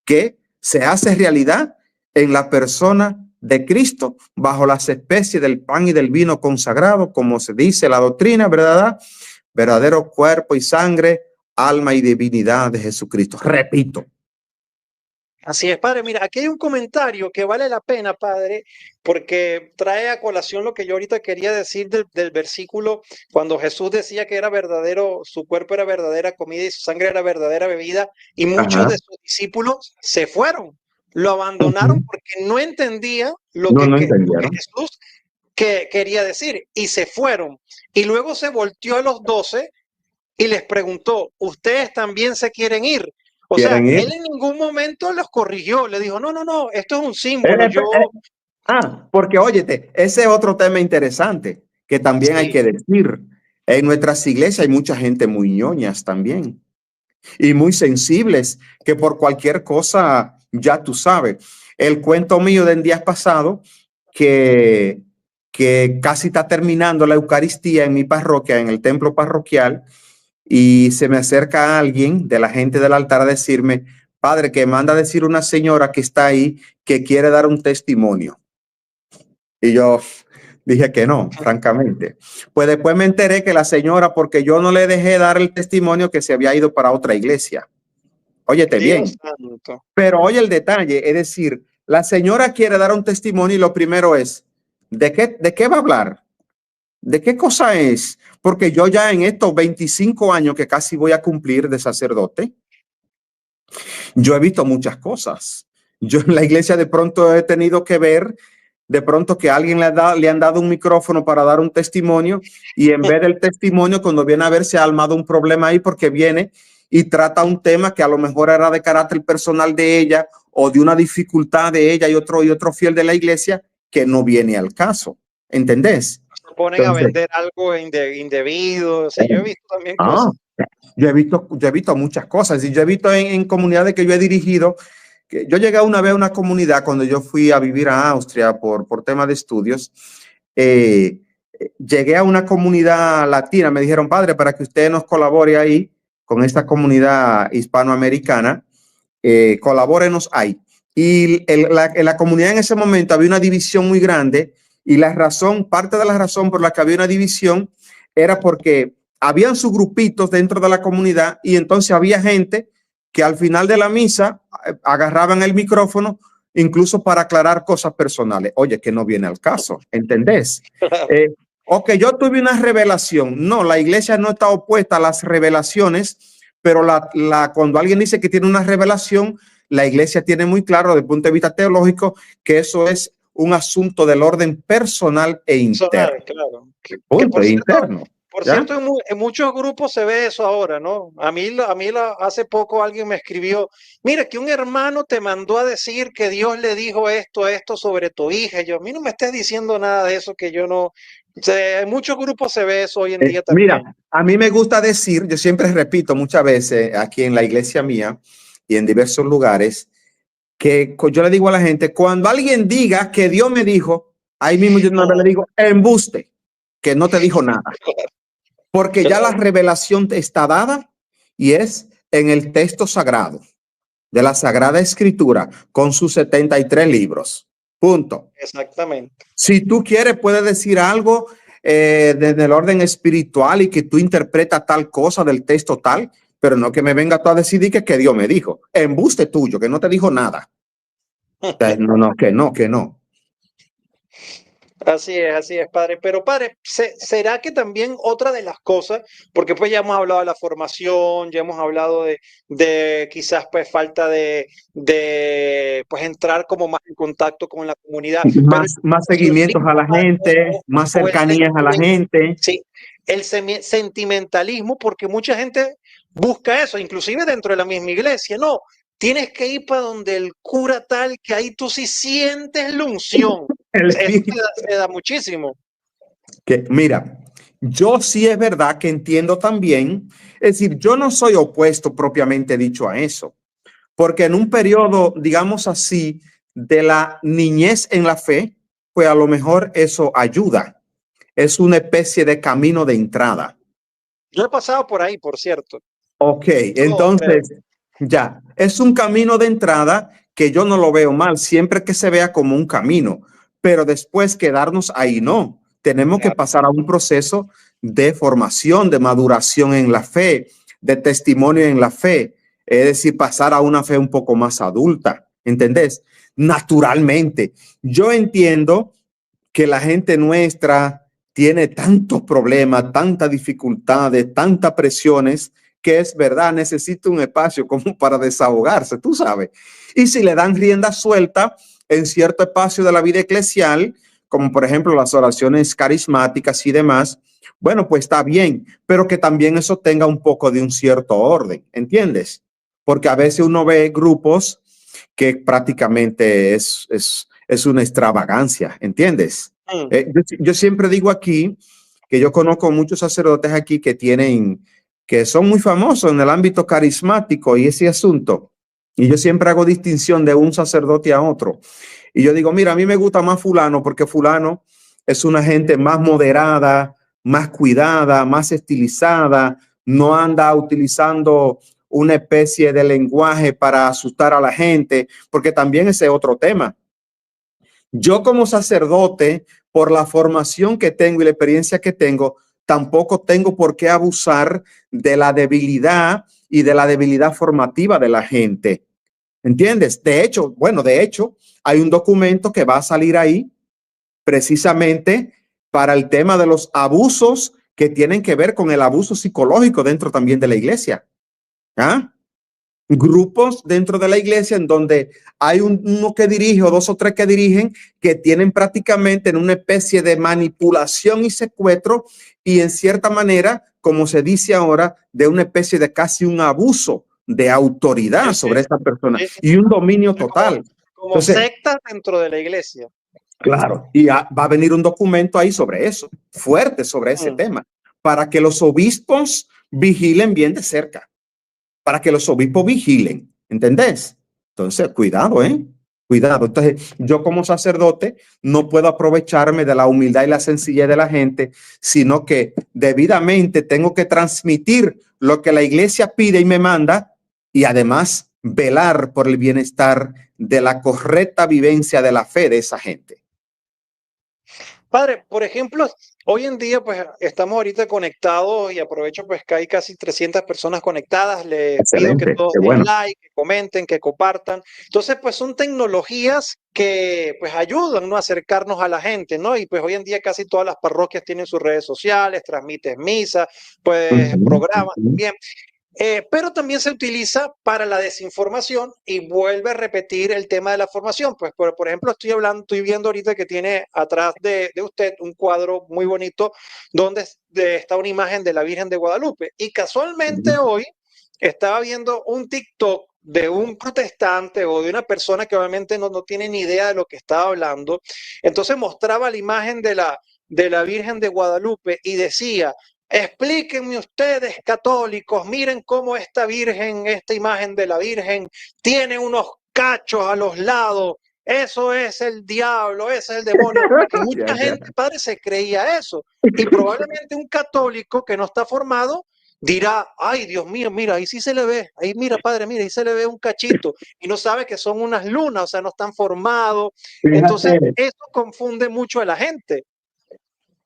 que se hace realidad en la persona de Cristo bajo las especies del pan y del vino consagrado, como se dice la doctrina, ¿verdad? Verdadero cuerpo y sangre, alma y divinidad de Jesucristo. Repito. Así es, padre. Mira, aquí hay un comentario que vale la pena, padre, porque trae a colación lo que yo ahorita quería decir del versículo, cuando Jesús decía que era verdadero, su cuerpo era verdadera comida y su sangre era verdadera bebida, y muchos de sus discípulos se fueron. Lo abandonaron porque no entendía lo que Jesús quería decir y se fueron. Y luego se volteó a los 12 y les preguntó, ¿ustedes también se quieren ir? O sea, él en ningún momento los corrigió, le dijo, no, esto es un símbolo. Porque óyete, ese es otro tema interesante que también hay que decir. En nuestras iglesias hay mucha gente muy ñoñas también y muy sensibles que por cualquier cosa, ya tú sabes. El cuento mío del día pasado, que casi está terminando la Eucaristía en mi parroquia, en el templo parroquial, y se me acerca alguien de la gente del altar a decirme, padre, que manda a decir una señora que está ahí que quiere dar un testimonio. Y yo, Dije que no, francamente. Pues después me enteré que la señora, porque yo no le dejé dar el testimonio, que se había ido para otra iglesia. Óyete Dios bien. santo. Pero oye el detalle, es decir, la señora quiere dar un testimonio y lo primero es, de qué va a hablar? ¿De qué cosa es? Porque yo ya en estos 25 años que casi voy a cumplir de sacerdote, yo he visto muchas cosas. Yo en la iglesia de pronto he tenido que ver, de pronto que a alguien le han dado un micrófono para dar un testimonio y en vez del testimonio, cuando viene a ver, se ha armado un problema ahí porque viene y trata un tema que a lo mejor era de carácter personal de ella o de una dificultad de ella y otro fiel de la iglesia que no viene al caso. ¿Entendés? Se ponen a Entonces, vender algo indebido. O sea, yo he visto también ah, cosas. yo he visto muchas cosas y yo he visto en comunidades que yo he dirigido, que yo llegué una vez a una comunidad cuando yo fui a vivir a Austria por temas de estudios. eh, Llegué a una comunidad latina, me dijeron, padre, para que usted nos colabore ahí con esta comunidad hispanoamericana, colabórenos ahí. Y en la comunidad en ese momento había una división muy grande y parte de la razón por la que había una división era porque habían sus grupitos dentro de la comunidad y entonces había gente que al final de la misa agarraban el micrófono incluso para aclarar cosas personales. Oye, que no viene al caso, ¿entendés? O que yo tuve una revelación. No, la iglesia no está opuesta a las revelaciones, pero cuando alguien dice que tiene una revelación, la iglesia tiene muy claro desde el punto de vista teológico que eso es un asunto del orden personal e interno. Claro. Que Punto, interno. por ¿Ya? cierto, en muchos grupos se ve eso ahora, ¿no? Hace poco alguien me escribió, mira, que un hermano te mandó a decir que Dios le dijo esto sobre tu hija. Y yo, a mí no me estés diciendo nada de eso que yo no. O sea, en muchos grupos se ve eso hoy en día Mira, también. a mí me gusta decir, yo siempre repito muchas veces aquí en la iglesia mía y en diversos lugares, que yo le digo a la gente, cuando alguien diga que Dios me dijo, ahí mismo yo no le digo, embuste, que no te dijo nada. Porque ya la revelación te está dada y es en el texto sagrado de la Sagrada Escritura con sus 73 libros. Punto. Exactamente. Si tú quieres, puedes decir algo desde el orden espiritual y que tú interpretas tal cosa del texto tal, pero no que me venga tú a decidir que Dios me dijo. Embuste tuyo, que no te dijo nada. No, que no. Así es, padre. Pero, padre, ¿será que también otra de las cosas, porque pues ya hemos hablado de la formación, ya hemos hablado de quizás pues falta de pues entrar como más en contacto con la comunidad, pero Más seguimientos a la gente, más o el cercanías a la gente. sí, el sentimentalismo, porque mucha gente busca eso, inclusive dentro de la misma iglesia, no, tienes que ir para donde el cura tal, que ahí tú sí sientes la unción. El Eso espíritu. se da muchísimo. Que, mira, yo sí es verdad que entiendo también, es decir, yo no soy opuesto propiamente dicho a eso, porque en un periodo, digamos así, de la niñez en la fe, pues a lo mejor eso ayuda. Es una especie de camino de entrada. Yo he pasado por ahí, por cierto. Ok, Todos, creo. entonces ya, es un camino de entrada que yo no lo veo mal, siempre que se vea como un camino, pero después quedarnos ahí no. Tenemos que Claro. pasar a un proceso de formación, de maduración en la fe, de testimonio en la fe, es decir, pasar a una fe un poco más adulta, ¿entendés? Naturalmente, yo entiendo que la gente nuestra tiene tantos problemas, tantas dificultades, tantas presiones, que es verdad, necesita un espacio como para desahogarse, tú sabes. Y si le dan rienda suelta en cierto espacio de la vida eclesial, como por ejemplo las oraciones carismáticas y demás, bueno, pues está bien, pero que también eso tenga un poco de un cierto orden, ¿entiendes? Porque a veces uno ve grupos que prácticamente es una extravagancia, ¿entiendes? Mm. Yo siempre digo aquí que yo conozco muchos sacerdotes aquí que son muy famosos en el ámbito carismático y ese asunto. Y yo siempre hago distinción de un sacerdote a otro. Y yo digo, mira, a mí me gusta más fulano porque fulano es una gente más moderada, más cuidada, más estilizada, no anda utilizando una especie de lenguaje para asustar a la gente, porque también ese es otro tema. Yo como sacerdote por la formación que tengo y la experiencia que tengo, tampoco tengo por qué abusar de la debilidad y de la debilidad formativa de la gente. ¿Entiendes? De hecho, hay un documento que va a salir ahí precisamente para el tema de los abusos que tienen que ver con el abuso psicológico dentro también de la iglesia. ¿Ah? Grupos dentro de la iglesia en donde hay uno que dirige o dos o tres que dirigen que tienen prácticamente en una especie de manipulación y secuestro y en cierta manera, como se dice ahora, de una especie de casi un abuso de autoridad sobre esta persona y un dominio total. Como secta dentro de la iglesia. Claro, y va a venir un documento ahí sobre eso, fuerte sobre ese tema, para que los obispos vigilen bien de cerca. Para que los obispos vigilen, ¿entendés? Entonces, cuidado, cuidado. Entonces, yo como sacerdote no puedo aprovecharme de la humildad y la sencillez de la gente, sino que debidamente tengo que transmitir lo que la iglesia pide y me manda y además velar por el bienestar de la correcta vivencia de la fe de esa gente. Padre, por ejemplo, hoy en día pues estamos ahorita conectados y aprovecho pues que hay casi 300 personas conectadas. Le pido que todos den like, que comenten, que compartan. Entonces pues son tecnologías que pues ayudan, ¿no?, a acercarnos a la gente, ¿no? Y pues hoy en día casi todas las parroquias tienen sus redes sociales, transmiten misas, pues programas también. Pero también se utiliza para la desinformación y vuelve a repetir el tema de la formación. Pues, por ejemplo, estoy viendo ahorita que tiene atrás de usted un cuadro muy bonito donde está una imagen de la Virgen de Guadalupe. Y casualmente hoy estaba viendo un TikTok de un protestante o de una persona que obviamente no tiene ni idea de lo que estaba hablando. Entonces mostraba la imagen de la Virgen de Guadalupe y decía: explíquenme ustedes, católicos, miren cómo esta Virgen, esta imagen de la Virgen, tiene unos cachos a los lados. Eso es el diablo, ese es el demonio. Y mucha gente, padre, se creía eso. Y probablemente un católico que no está formado dirá: ay, Dios mío, mira, ahí sí se le ve, ahí mira, padre, mira, ahí se le ve un cachito. Y no sabe que son unas lunas, o sea, no están formados. Entonces, eso confunde mucho a la gente.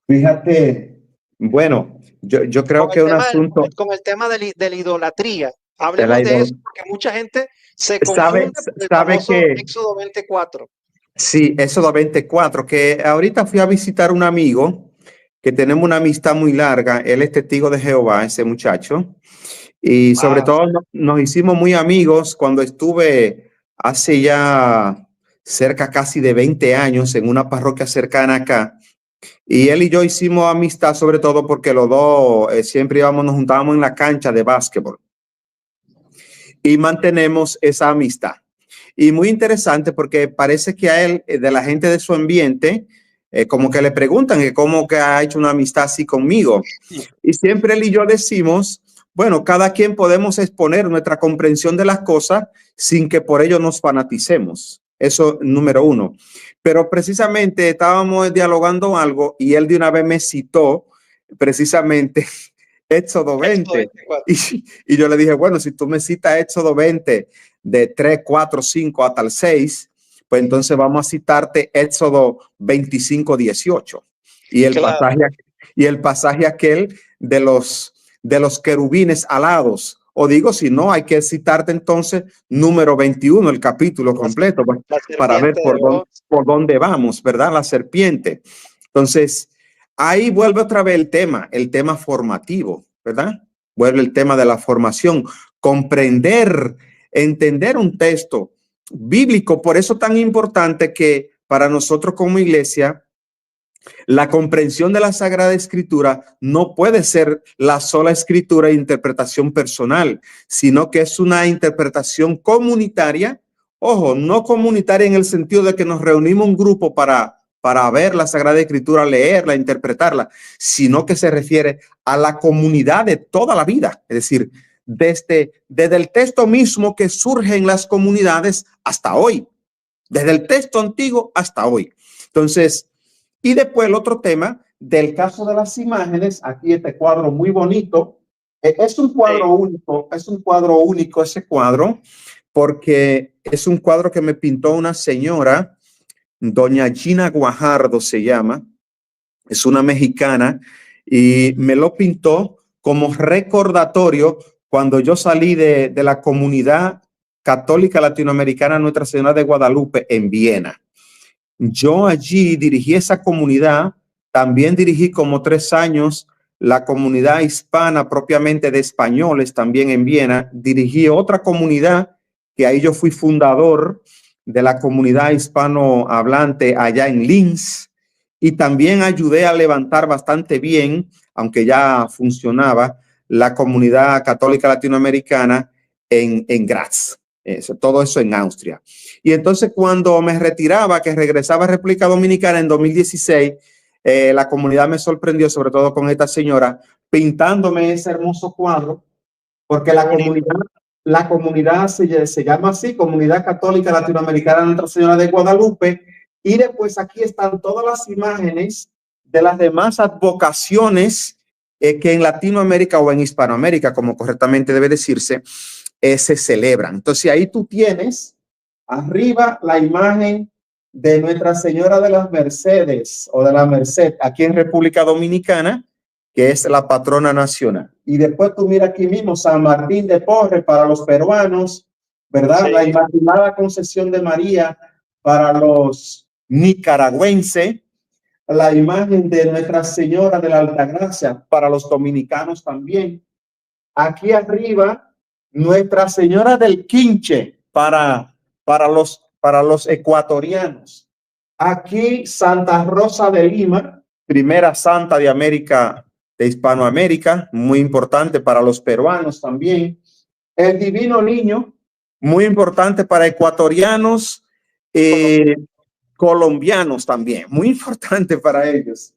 Fíjate, bueno, yo creo que un asunto... Con el tema de la idolatría. Hablemos de eso porque mucha gente se confunde con el famoso Éxodo 24. Sí, Éxodo 24, que ahorita fui a visitar un amigo que tenemos una amistad muy larga. Él es testigo de Jehová, ese muchacho. Y sobre todo nos hicimos muy amigos cuando estuve hace ya cerca casi de 20 años en una parroquia cercana acá. Y él y yo hicimos amistad sobre todo porque los dos siempre nos juntábamos en la cancha de básquetbol y mantenemos esa amistad. Y muy interesante porque parece que a él, de la gente de su ambiente, como que le preguntan que cómo que ha hecho una amistad así conmigo. Y siempre él y yo decimos, bueno, cada quien podemos exponer nuestra comprensión de las cosas sin que por ello nos fanaticemos. Eso, número uno. Pero precisamente estábamos dialogando algo y él de una vez me citó precisamente Éxodo 20. Y yo le dije, bueno, si tú me citas Éxodo 20 de 3, 4, 5 hasta el 6, pues entonces vamos a citarte Éxodo 25, 18. Y el pasaje aquel de los querubines alados. O digo, si no, hay que citarte entonces número 21, el capítulo completo, para ver por dónde vamos, ¿verdad? La serpiente. Entonces, ahí vuelve otra vez el tema formativo, ¿verdad? Vuelve el tema de la formación, comprender, entender un texto bíblico. Por eso tan importante que para nosotros como iglesia, la comprensión de la Sagrada Escritura no puede ser la sola escritura e interpretación personal, sino que es una interpretación comunitaria. Ojo, no comunitaria en el sentido de que nos reunimos un grupo para ver la Sagrada Escritura, leerla, interpretarla, sino que se refiere a la comunidad de toda la vida. Es decir, desde el texto mismo que surge en las comunidades hasta hoy, desde el texto antiguo hasta hoy. Entonces, y después el otro tema del caso de las imágenes, aquí este cuadro muy bonito, es un cuadro único ese cuadro, porque es un cuadro que me pintó una señora, doña Gina Guajardo se llama, es una mexicana, y me lo pintó como recordatorio cuando yo salí de la comunidad católica latinoamericana Nuestra Señora de Guadalupe en Viena. Yo allí dirigí esa comunidad, también dirigí como 3 años la comunidad hispana propiamente de españoles también en Viena. Dirigí otra comunidad que ahí yo fui fundador de la comunidad hispanohablante allá en Linz, y también ayudé a levantar bastante bien, aunque ya funcionaba, la comunidad católica latinoamericana en Graz. Todo eso en Austria. Y entonces cuando me retiraba, que regresaba a República Dominicana en 2016, la comunidad me sorprendió, sobre todo con esta señora, pintándome ese hermoso cuadro, porque la comunidad se llama así, Comunidad Católica Latinoamericana Nuestra Señora de Guadalupe, y después aquí están todas las imágenes de las demás advocaciones que en Latinoamérica o en Hispanoamérica, como correctamente debe decirse, se celebran. Entonces ahí tú tienes arriba la imagen de Nuestra Señora de las Mercedes o de la Merced aquí en República Dominicana, que es la patrona nacional. Y después tú mira aquí mismo San Martín de Porres para los peruanos, ¿verdad? Sí. La Inmaculada Concepción de María para los nicaragüenses, la imagen de Nuestra Señora de la Altagracia para los dominicanos también. Aquí arriba Nuestra Señora del Quinche para los ecuatorianos. Aquí Santa Rosa de Lima, primera santa de América, de Hispanoamérica, muy importante para los peruanos también. El Divino Niño, muy importante para ecuatorianos, colombianos también, muy importante para ellos.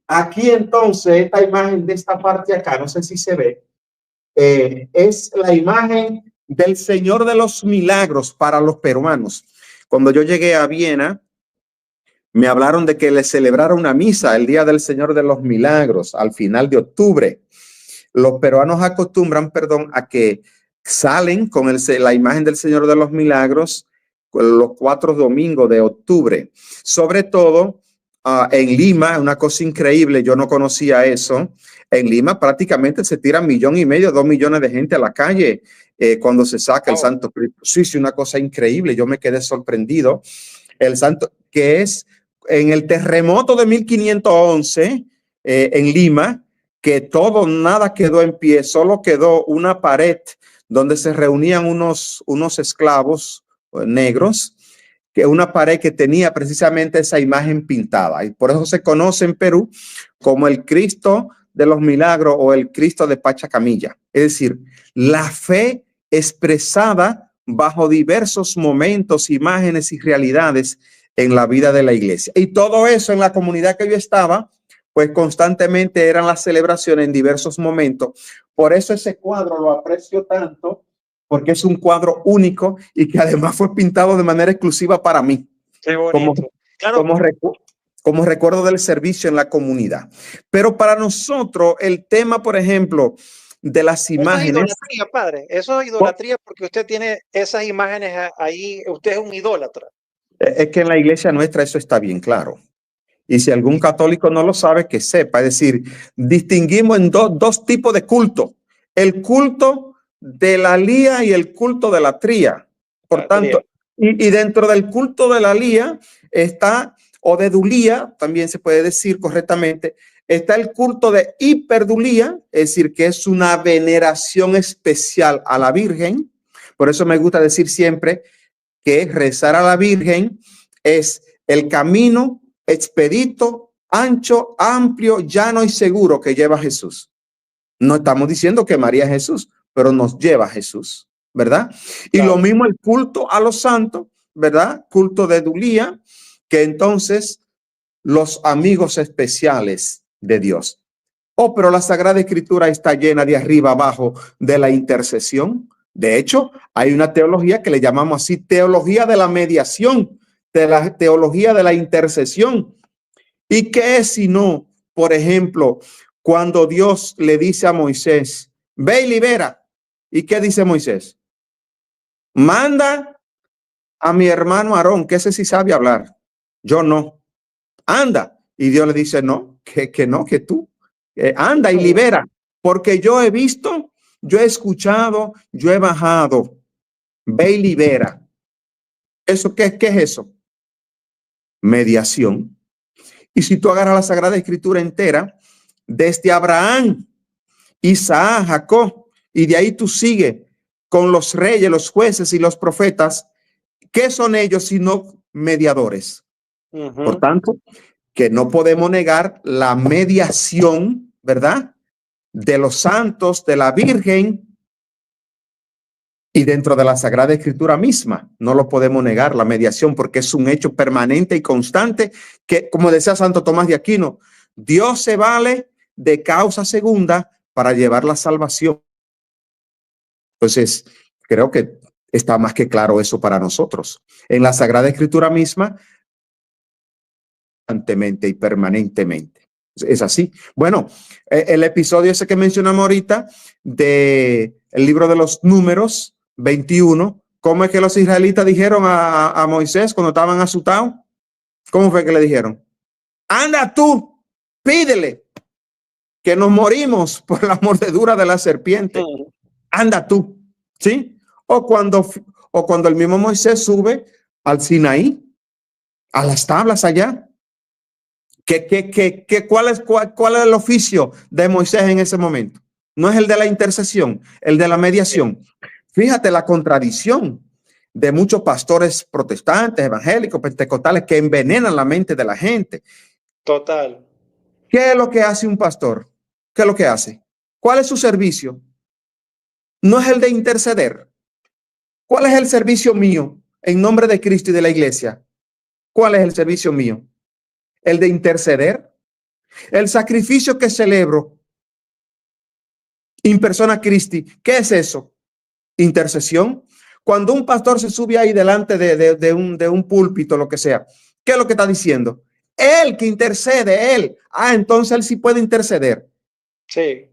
Aquí entonces, esta imagen de esta parte acá, no sé si se ve, es la imagen del Señor de los Milagros para los peruanos. Cuando yo llegué a Viena, me hablaron de que le celebraron una misa el Día del Señor de los Milagros al final de octubre. Los peruanos acostumbran, a que salen con la imagen del Señor de los Milagros los 4 domingos de octubre. Sobre todo en Lima, una cosa increíble, yo no conocía eso. En Lima prácticamente se tiran 1,5 millones, 2 millones de gente a la calle cuando se saca el Santo Cristo. Sí, una cosa increíble. Yo me quedé sorprendido. El Santo, que es en el terremoto de 1511 en Lima, que nada quedó en pie, solo quedó una pared donde se reunían unos esclavos negros, que una pared que tenía precisamente esa imagen pintada, y por eso se conoce en Perú como el Cristo de los Milagros o el Cristo de Pachacamilla. Es decir, la fe expresada bajo diversos momentos, imágenes y realidades en la vida de la iglesia. Y todo eso en la comunidad que yo estaba, pues constantemente eran las celebraciones en diversos momentos. Por eso ese cuadro lo aprecio tanto, porque es un cuadro único y que además fue pintado de manera exclusiva para mí. Qué bonito. Como recuerdo del servicio en la comunidad. Pero para nosotros, el tema, por ejemplo, de las imágenes. Eso es idolatría, padre. Eso es idolatría porque usted tiene esas imágenes ahí. Usted es un idólatra. Es que en la iglesia nuestra eso está bien claro. Y si algún católico no lo sabe, que sepa. Es decir, distinguimos en dos tipos de culto. El culto de la lía y el culto de la tría. Por tanto, y dentro del culto de la lía está, o de dulía, también se puede decir correctamente, está el culto de hiperdulía, es decir, que es una veneración especial a la Virgen. Por eso me gusta decir siempre que rezar a la Virgen es el camino expedito, ancho, amplio, llano y seguro que lleva a Jesús. No estamos diciendo que María es Jesús, pero nos lleva a Jesús, ¿verdad? Y claro, lo mismo el culto a los santos, ¿verdad? Culto de Dulía, que entonces los amigos especiales de Dios. Oh, pero la Sagrada Escritura está llena de arriba abajo de la intercesión. De hecho, hay una teología que le llamamos así, teología de la mediación, de la teología de la intercesión. ¿Y qué es sino, por ejemplo, cuando Dios le dice a Moisés, ve y libera? ¿Y qué dice Moisés? Manda a mi hermano Aarón, que ese sí sabe hablar. Yo no. Anda, Y Dios le dice, no, que tú anda y libera, porque yo he visto, yo he escuchado, yo he bajado, ve y libera. ¿Eso qué es eso? Mediación. Y si tú agarras la Sagrada Escritura entera, desde Abraham, Isaac, Jacob, y de ahí tú sigues con los reyes, los jueces y los profetas, ¿qué son ellos sino mediadores? Por tanto, que no podemos negar la mediación, ¿verdad? De los santos, de la Virgen, y dentro de la Sagrada Escritura misma. No lo podemos negar, la mediación, porque es un hecho permanente y constante que, como decía Santo Tomás de Aquino, Dios se vale de causa segunda para llevar la salvación. Entonces, creo que está más que claro eso para nosotros. En la Sagrada Escritura misma, constantemente y permanentemente. Es así. Bueno, el episodio ese que mencionamos ahorita de el libro de los Números 21, ¿cómo es que los israelitas dijeron a Moisés cuando estaban asustados? ¿Cómo fue que le dijeron? Anda tú, pídele que nos morimos por la mordedura de la serpiente. Anda tú, ¿sí? O cuando el mismo Moisés sube al Sinaí, a las tablas allá. ¿Cuál es el oficio de Moisés en ese momento? No es el de la intercesión, el de la mediación. Fíjate la contradicción de muchos pastores protestantes, evangélicos, pentecostales que envenenan la mente de la gente. Total. ¿Qué es lo que hace un pastor? ¿Qué es lo que hace? ¿Cuál es su servicio? No es el de interceder. ¿Cuál es el servicio mío en nombre de Cristo y de la iglesia? ¿Cuál es el servicio mío? El de interceder. El sacrificio que celebro in persona Christi, ¿qué es eso? Intercesión. Cuando un pastor se sube ahí delante de un púlpito, lo que sea, ¿qué es lo que está diciendo? Él que intercede, él. Entonces él sí puede interceder. Sí.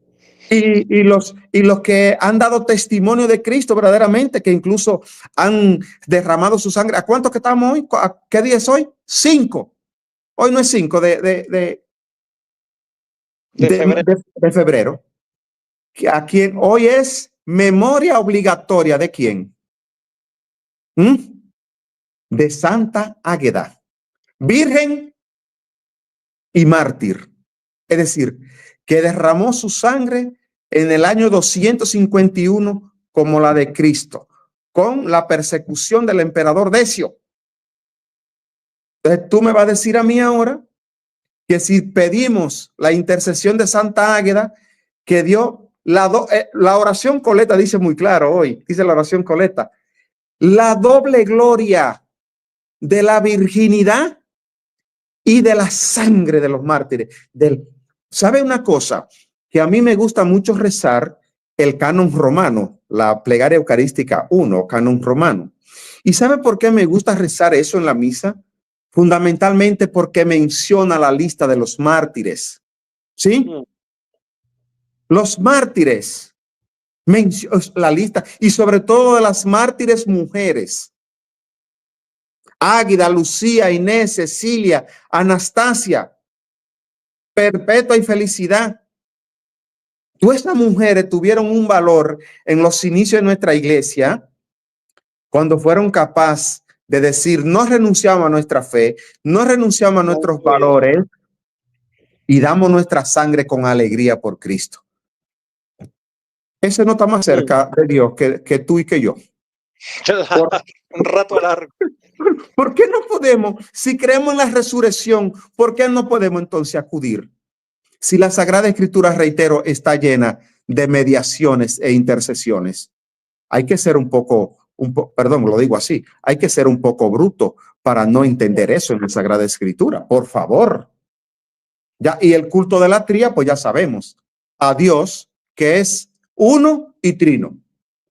Y los que han dado testimonio de Cristo verdaderamente, que incluso han derramado su sangre. ¿A cuántos que estamos hoy? ¿Qué día es hoy? 5. Hoy no es 5 de febrero. ¿A quién? Hoy es memoria obligatoria ¿de quién? De Santa Águeda, virgen y mártir. Es decir, que derramó su sangre en el año 251 como la de Cristo, con la persecución del emperador Decio. Entonces tú me vas a decir a mí ahora que si pedimos la intercesión de Santa Águeda, que dio la oración coleta, dice muy claro hoy, dice la oración coleta, la doble gloria de la virginidad y de la sangre de los mártires. ¿Sabe una cosa? Que a mí me gusta mucho rezar el canon romano, la plegaria eucarística 1, canon romano. ¿Y sabe por qué me gusta rezar eso en la misa? Fundamentalmente porque menciona la lista de los mártires. ¿Sí? Los mártires. La lista. Y sobre todo de las mártires mujeres. Águida, Lucía, Inés, Cecilia, Anastasia. Perpetua y Felicidad. Todas estas mujeres tuvieron un valor en los inicios de nuestra iglesia cuando fueron capaces de decir no renunciamos a nuestra fe, no renunciamos a nuestros valores y damos nuestra sangre con alegría por Cristo. Ese no está más cerca de Dios que tú y que yo. Un rato largo. ¿Por qué no podemos? Si creemos en la resurrección, ¿por qué no podemos entonces acudir? Si la Sagrada Escritura, reitero, está llena de mediaciones e intercesiones, hay que ser un poco, perdón, lo digo así, hay que ser un poco bruto para no entender eso en la Sagrada Escritura, por favor. Ya, y el culto de la tría, pues ya sabemos, a Dios que es uno y trino,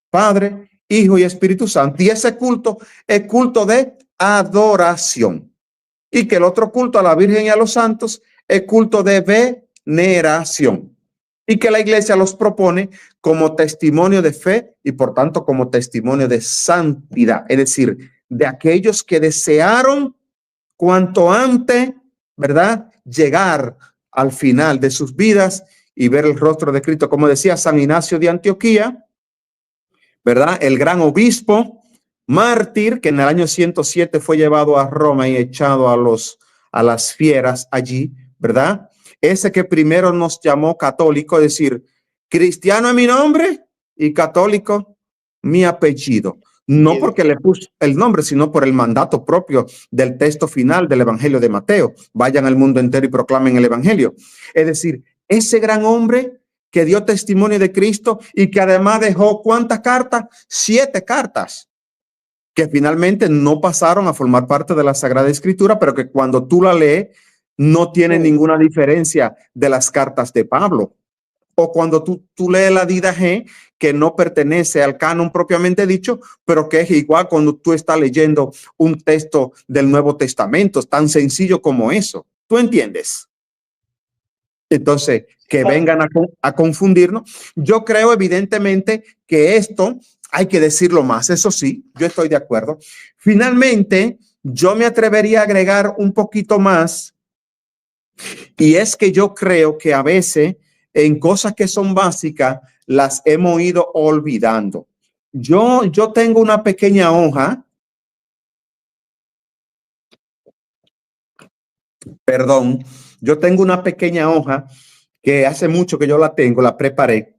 Padre, Hijo y Espíritu Santo, y ese culto es culto de adoración, y que el otro culto a la Virgen y a los santos es culto de veneración, y que la iglesia los propone como testimonio de fe y por tanto como testimonio de santidad, es decir, de aquellos que desearon cuanto antes ¿verdad?, llegar al final de sus vidas y ver el rostro de Cristo. Como decía San Ignacio de Antioquía, ¿verdad?, el gran obispo, mártir, que en el año 107 fue llevado a Roma y echado a las fieras allí, ¿verdad? Ese que primero nos llamó católico, es decir, cristiano es mi nombre y católico mi apellido. No porque le puso el nombre, sino por el mandato propio del texto final del Evangelio de Mateo. Vayan al mundo entero y proclamen el Evangelio. Es decir, ese gran hombre que dio testimonio de Cristo y que además dejó ¿cuántas cartas? 7 cartas que finalmente no pasaron a formar parte de la Sagrada Escritura, pero que cuando tú la lees no tiene ninguna diferencia de las cartas de Pablo. O cuando tú lees la Didache, que no pertenece al canon propiamente dicho, pero que es igual cuando tú estás leyendo un texto del Nuevo Testamento, tan sencillo como eso. ¿Tú entiendes? Entonces, que vengan a confundirnos. Yo creo evidentemente que esto hay que decirlo más. Eso sí, yo estoy de acuerdo. Finalmente, yo me atrevería a agregar un poquito más, y es que yo creo que a veces en cosas que son básicas las hemos ido olvidando. Yo tengo una pequeña hoja, perdón, yo tengo una pequeña hoja que hace mucho que yo la tengo, la preparé,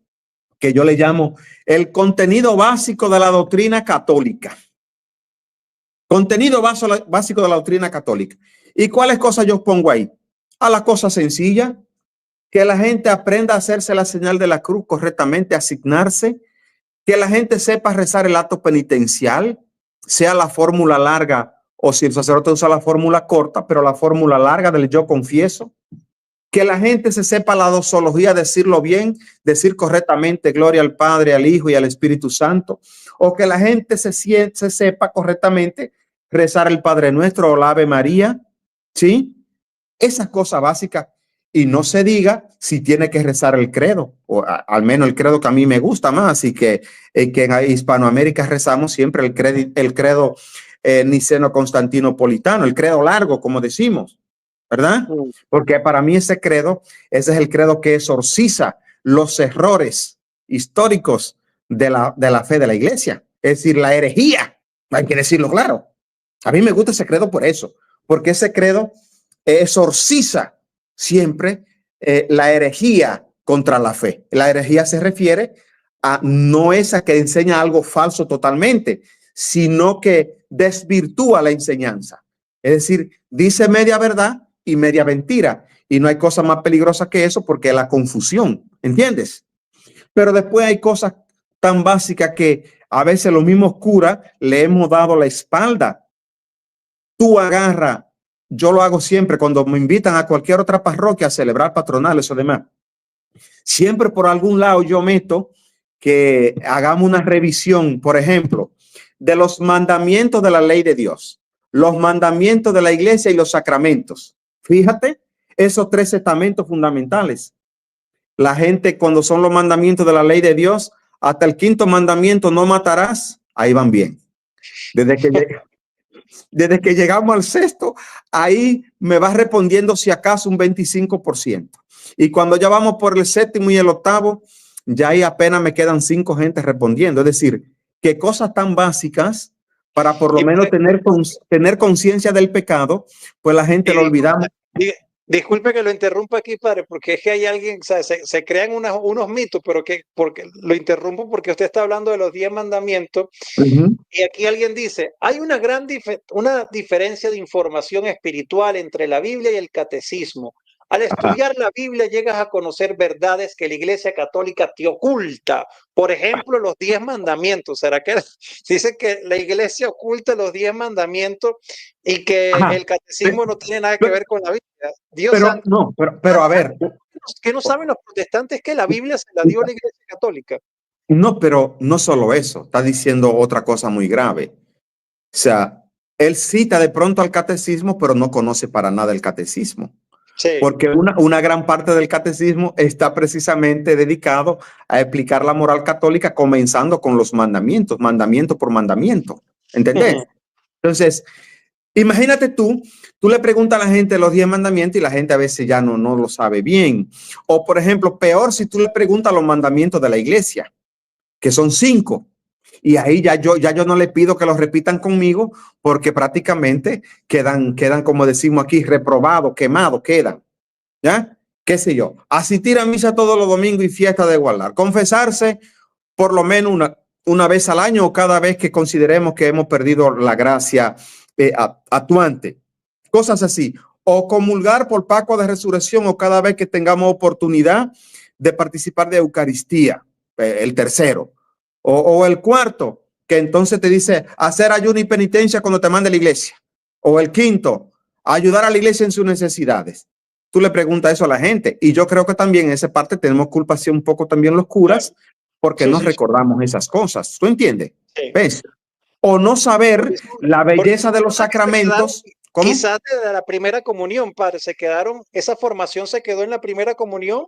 que yo le llamo el contenido básico de la doctrina católica. Contenido básico de la doctrina católica. ¿Y cuáles cosas yo pongo ahí? A la cosa sencilla, que la gente aprenda a hacerse la señal de la cruz correctamente, asignarse, que la gente sepa rezar el acto penitencial, sea la fórmula larga o si el sacerdote usa la fórmula corta, pero la fórmula larga del yo confieso. Que la gente se sepa la doxología, decirlo bien, decir correctamente gloria al Padre, al Hijo y al Espíritu Santo. O que la gente se sepa correctamente rezar el Padre Nuestro o la Ave María. ¿Sí? Esas cosas básicas. Y no se diga si tiene que rezar el credo, o al menos el credo que a mí me gusta más, y que en Hispanoamérica rezamos siempre el credo niceno-constantinopolitano, el credo largo, como decimos, ¿verdad? Porque para mí ese es el credo que exorciza los errores históricos de la fe de la iglesia, es decir, la herejía, hay que decirlo claro. A mí me gusta ese credo por eso, porque ese credo exorciza siempre la herejía contra la fe. La herejía se refiere a no esa que enseña algo falso totalmente, sino que desvirtúa la enseñanza. Es decir, dice media verdad y media mentira. Y no hay cosa más peligrosa que eso, porque es la confusión, ¿entiendes? Pero después hay cosas tan básicas que a veces los mismos curas le hemos dado la espalda. Tú agarra, yo lo hago siempre cuando me invitan a cualquier otra parroquia a celebrar patronales o demás. Siempre por algún lado yo meto que hagamos una revisión, por ejemplo, de los mandamientos de la ley de Dios, los mandamientos de la iglesia y los sacramentos. Fíjate, esos 3 estamentos fundamentales. La gente, cuando son los mandamientos de la ley de Dios, hasta el 5.º mandamiento, no matarás, ahí van bien. Desde que llegamos al 6.º, ahí me va respondiendo si acaso un 25%. Y cuando ya vamos por el 7.º y el 8.º, ya ahí apenas me quedan 5 gente respondiendo. Es decir, que cosas tan básicas para por lo menos tener conciencia del pecado, pues la gente lo olvidamos. Disculpe que lo interrumpa aquí, padre, porque es que hay alguien, o sea, se crean unos mitos, pero porque lo interrumpo porque usted está hablando de los 10 mandamientos y aquí alguien dice, hay una gran una diferencia de información espiritual entre la Biblia y el catecismo. Al estudiar la Biblia llegas a conocer verdades que la Iglesia Católica te oculta. Por ejemplo, los 10 mandamientos. ¿Será que dice que la Iglesia oculta los 10 mandamientos y que el catecismo no tiene nada que ver con la Biblia? Dios santo. No, pero a ver. ¿Qué no saben los protestantes que la Biblia se la dio a la Iglesia Católica? No, pero no solo eso. Está diciendo otra cosa muy grave. O sea, él cita de pronto al catecismo, pero no conoce para nada el catecismo. Sí. Porque una gran parte del catecismo está precisamente dedicado a explicar la moral católica, comenzando con los mandamientos, mandamiento por mandamiento. ¿Entendés? Entonces, imagínate tú Tú le preguntas a la gente los 10 mandamientos y la gente a veces ya no lo sabe bien. O, por ejemplo, peor si tú le preguntas los mandamientos de la iglesia, que son 5. Y ahí ya yo no le pido que los repitan conmigo porque prácticamente quedan, como decimos aquí, reprobados, quemados, quedan. ¿Ya? ¿Qué sé yo? Asistir a misa todos los domingos y fiesta de guardar. Confesarse por lo menos una vez al año o cada vez que consideremos que hemos perdido la gracia actuante. Cosas así. O comulgar por Pascua de Resurrección o cada vez que tengamos oportunidad de participar de Eucaristía. El tercero. O el cuarto, que entonces te dice hacer ayuno y penitencia cuando te mande la iglesia. O el quinto, ayudar a la iglesia en sus necesidades. Tú le preguntas eso a la gente. Y yo creo que también en esa parte tenemos culpa así un poco también los curas, porque no recordamos esas cosas. ¿Tú entiendes? Sí. ¿Ves? O no saber la belleza de los sacramentos. ¿Cómo? Quizás desde la primera comunión, padre, esa formación se quedó en la primera comunión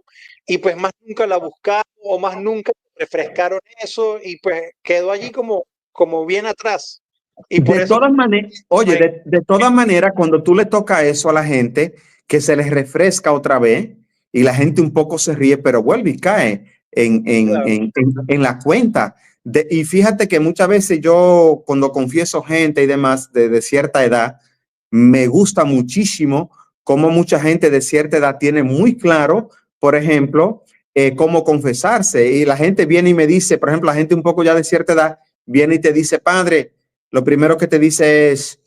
y pues más nunca la buscaron o más nunca refrescaron eso y pues quedó allí como bien atrás. Y por de todas maneras, oye, de todas maneras, cuando tú le tocas eso a la gente, que se les refresca otra vez y la gente un poco se ríe, pero vuelve y cae en la cuenta. Y fíjate que muchas veces yo, cuando confieso gente y demás de cierta edad, me gusta muchísimo cómo mucha gente de cierta edad tiene muy claro, por ejemplo, cómo confesarse. Y la gente viene y me dice, por ejemplo, la gente un poco ya de cierta edad viene y te dice, padre, lo primero que te dice es,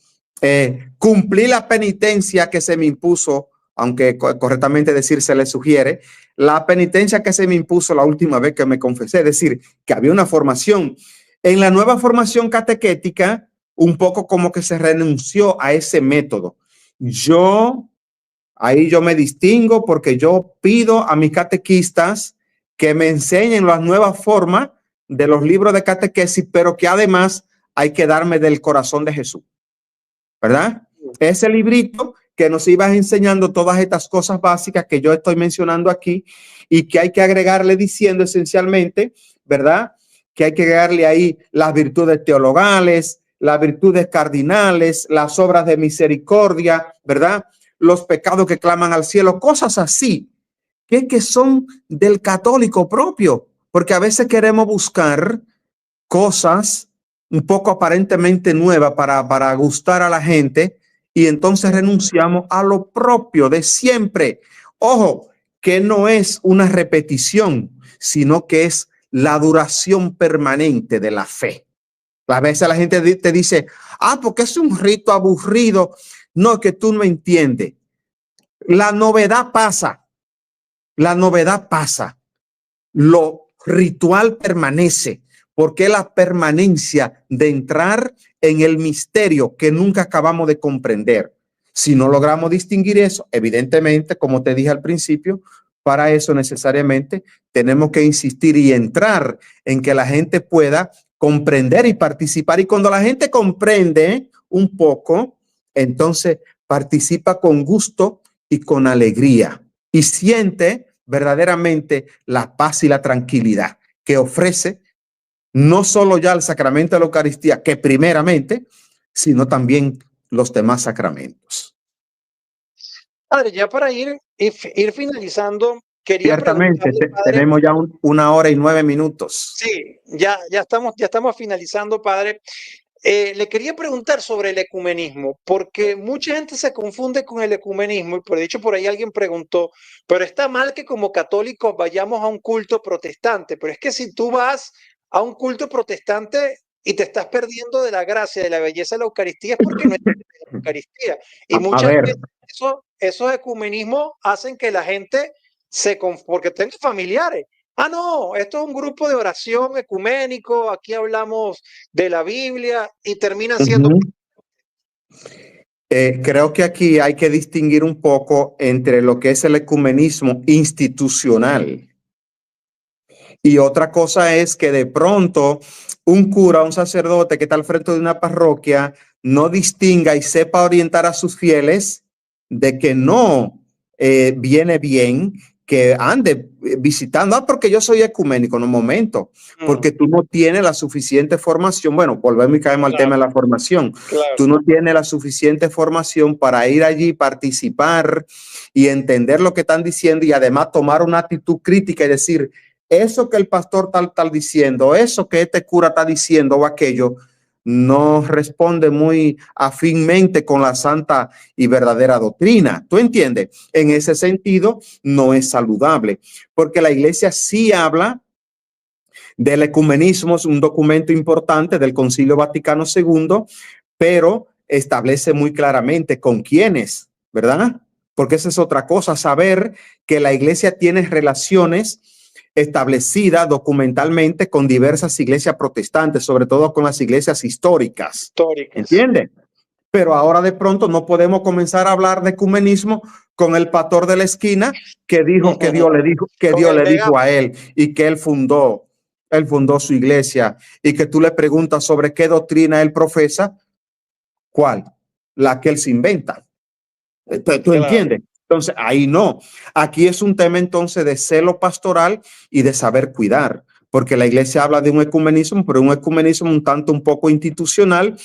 cumplí la penitencia que se me impuso, aunque correctamente decir se le sugiere, la penitencia que se me impuso la última vez que me confesé, es decir, que había una formación. En la nueva formación catequética, un poco como que se renunció a ese método. Ahí yo me distingo porque yo pido a mis catequistas que me enseñen las nuevas formas de los libros de catequesis, pero que además hay que darme del corazón de Jesús, ¿verdad? Ese librito que nos ibas enseñando todas estas cosas básicas que yo estoy mencionando aquí y que hay que agregarle diciendo esencialmente, ¿verdad? Que hay que agregarle ahí las virtudes teologales, las virtudes cardinales, las obras de misericordia, ¿verdad? Los pecados que claman al cielo, cosas así, que son del católico propio, porque a veces queremos buscar cosas un poco aparentemente nuevas para gustar a la gente y entonces renunciamos a lo propio de siempre. Ojo, que no es una repetición, sino que es la duración permanente de la fe. A veces la gente te dice, porque es un rito aburrido. No, que tú no entiendes. La novedad pasa. Lo ritual permanece, porque es la permanencia de entrar en el misterio que nunca acabamos de comprender. Si no logramos distinguir eso, evidentemente, como te dije al principio, para eso necesariamente tenemos que insistir y entrar en que la gente pueda comprender y participar. Y cuando la gente comprende un poco, entonces participa con gusto y con alegría y siente verdaderamente la paz y la tranquilidad que ofrece no solo ya el sacramento de la Eucaristía, que primeramente, sino también los demás sacramentos. Padre, ya para ir finalizando, quería ciertamente tenemos ya 1 hora y 9 minutos. Sí, ya estamos finalizando, padre. Le quería preguntar sobre el ecumenismo, porque mucha gente se confunde con el ecumenismo, y por dicho por ahí alguien preguntó, pero está mal que como católicos vayamos a un culto protestante, pero es que si tú vas a un culto protestante y te estás perdiendo de la gracia, de la belleza de la Eucaristía, es porque no es la Eucaristía. Y muchas veces esos ecumenismos hacen que la gente porque tengo familiares. No, esto es un grupo de oración ecuménico, aquí hablamos de la Biblia y termina siendo... Creo que aquí hay que distinguir un poco entre lo que es el ecumenismo institucional y otra cosa es que de pronto un cura, un sacerdote que está al frente de una parroquia no distinga y sepa orientar a sus fieles de que no viene bien que ande visitando, porque yo soy ecuménico, en un momento, porque tú no tienes la suficiente formación. Bueno, volvemos y caemos al tema de la formación. Tú no tienes la suficiente formación para ir allí, participar y entender lo que están diciendo y además tomar una actitud crítica y decir, eso que el pastor tal diciendo, eso que este cura está diciendo o aquello, no responde muy afínmente con la santa y verdadera doctrina. ¿Tú entiendes? En ese sentido, no es saludable, porque la iglesia sí habla del ecumenismo, es un documento importante del Concilio Vaticano II, pero establece muy claramente con quiénes, ¿verdad? Porque esa es otra cosa, saber que la iglesia tiene relaciones establecida documentalmente con diversas iglesias protestantes, sobre todo con las iglesias históricas. ¿Entiende? Pero ahora de pronto no podemos comenzar a hablar de ecumenismo con el pastor de la esquina que dijo que Dios le dijo, que Dios le dijo a él y que él fundó su iglesia y que tú le preguntas sobre qué doctrina él profesa. ¿Cuál? La que él se inventa. ¿Tú entiendes? Entonces, ahí no. Aquí es un tema entonces de celo pastoral y de saber cuidar, porque la iglesia habla de un ecumenismo, pero un ecumenismo un poco institucional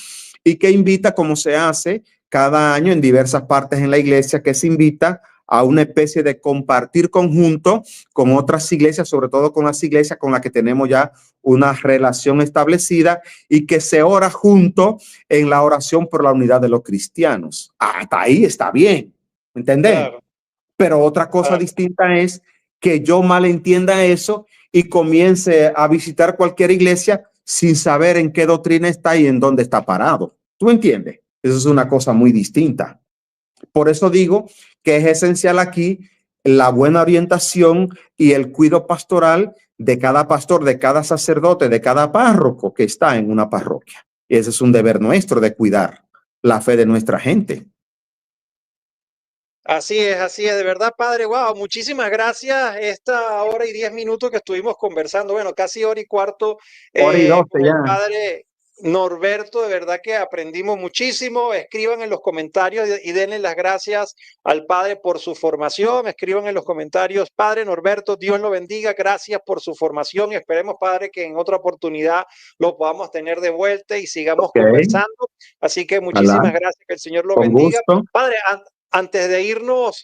y que invita, como se hace cada año en diversas partes en la iglesia, que se invita a una especie de compartir conjunto con otras iglesias, sobre todo con las iglesias con las que tenemos ya una relación establecida y que se ora junto en la oración por la unidad de los cristianos. Hasta ahí está bien, ¿entendés? Claro. Pero otra cosa distinta es que yo malentienda eso y comience a visitar cualquier iglesia sin saber en qué doctrina está y en dónde está parado. ¿Tú entiendes? Eso es una cosa muy distinta. Por eso digo que es esencial aquí la buena orientación y el cuidado pastoral de cada pastor, de cada sacerdote, de cada párroco que está en una parroquia. Y ese es un deber nuestro de cuidar la fe de nuestra gente. Así es, de verdad, padre. Wow, muchísimas gracias. Esta hora y 10 minutos que estuvimos conversando, bueno, casi hora y cuarto, Hora y 12 con el ya. padre Norberto, de verdad que aprendimos muchísimo. Escriban en los comentarios y denle las gracias al padre por su formación. Escriban en los comentarios, padre Norberto, Dios lo bendiga, gracias por su formación y esperemos, padre, que en otra oportunidad lo podamos tener de vuelta y sigamos conversando. Así que muchísimas gracias, que el Señor lo bendiga. Gusto. Padre, antes de irnos,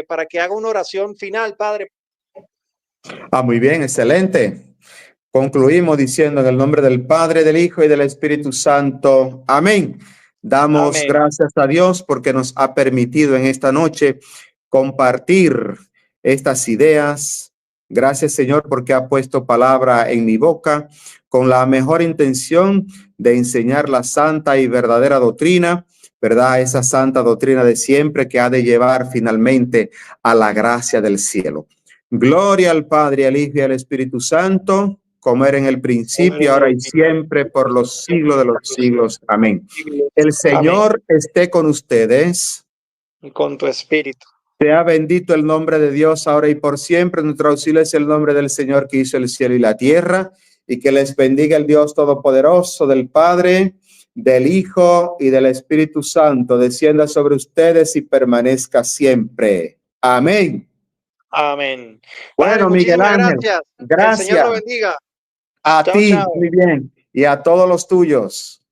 para que haga una oración final, padre. Muy bien, excelente. Concluimos diciendo en el nombre del Padre, del Hijo y del Espíritu Santo. Amén. Damos gracias a Dios porque nos ha permitido en esta noche compartir estas ideas. Gracias, Señor, porque ha puesto palabra en mi boca con la mejor intención de enseñar la santa y verdadera doctrina, ¿verdad? Esa santa doctrina de siempre que ha de llevar finalmente a la gracia del cielo. Gloria al Padre, al Hijo y al Espíritu Santo, como era en el principio, ahora y siempre, por los siglos de los siglos. Amén. El Señor esté con ustedes. Y con tu espíritu. Sea bendito el nombre de Dios ahora y por siempre. Nuestro auxilio es el nombre del Señor que hizo el cielo y la tierra. Y que les bendiga el Dios Todopoderoso, del Padre, del Hijo y del Espíritu Santo. Descienda sobre ustedes y permanezca siempre. Amén. Amén. Bueno, Padre, Miguel Ángel, gracias. Gracias. Que el Señor lo bendiga. A Chao, ti, chao. muy bien. Y a todos los tuyos.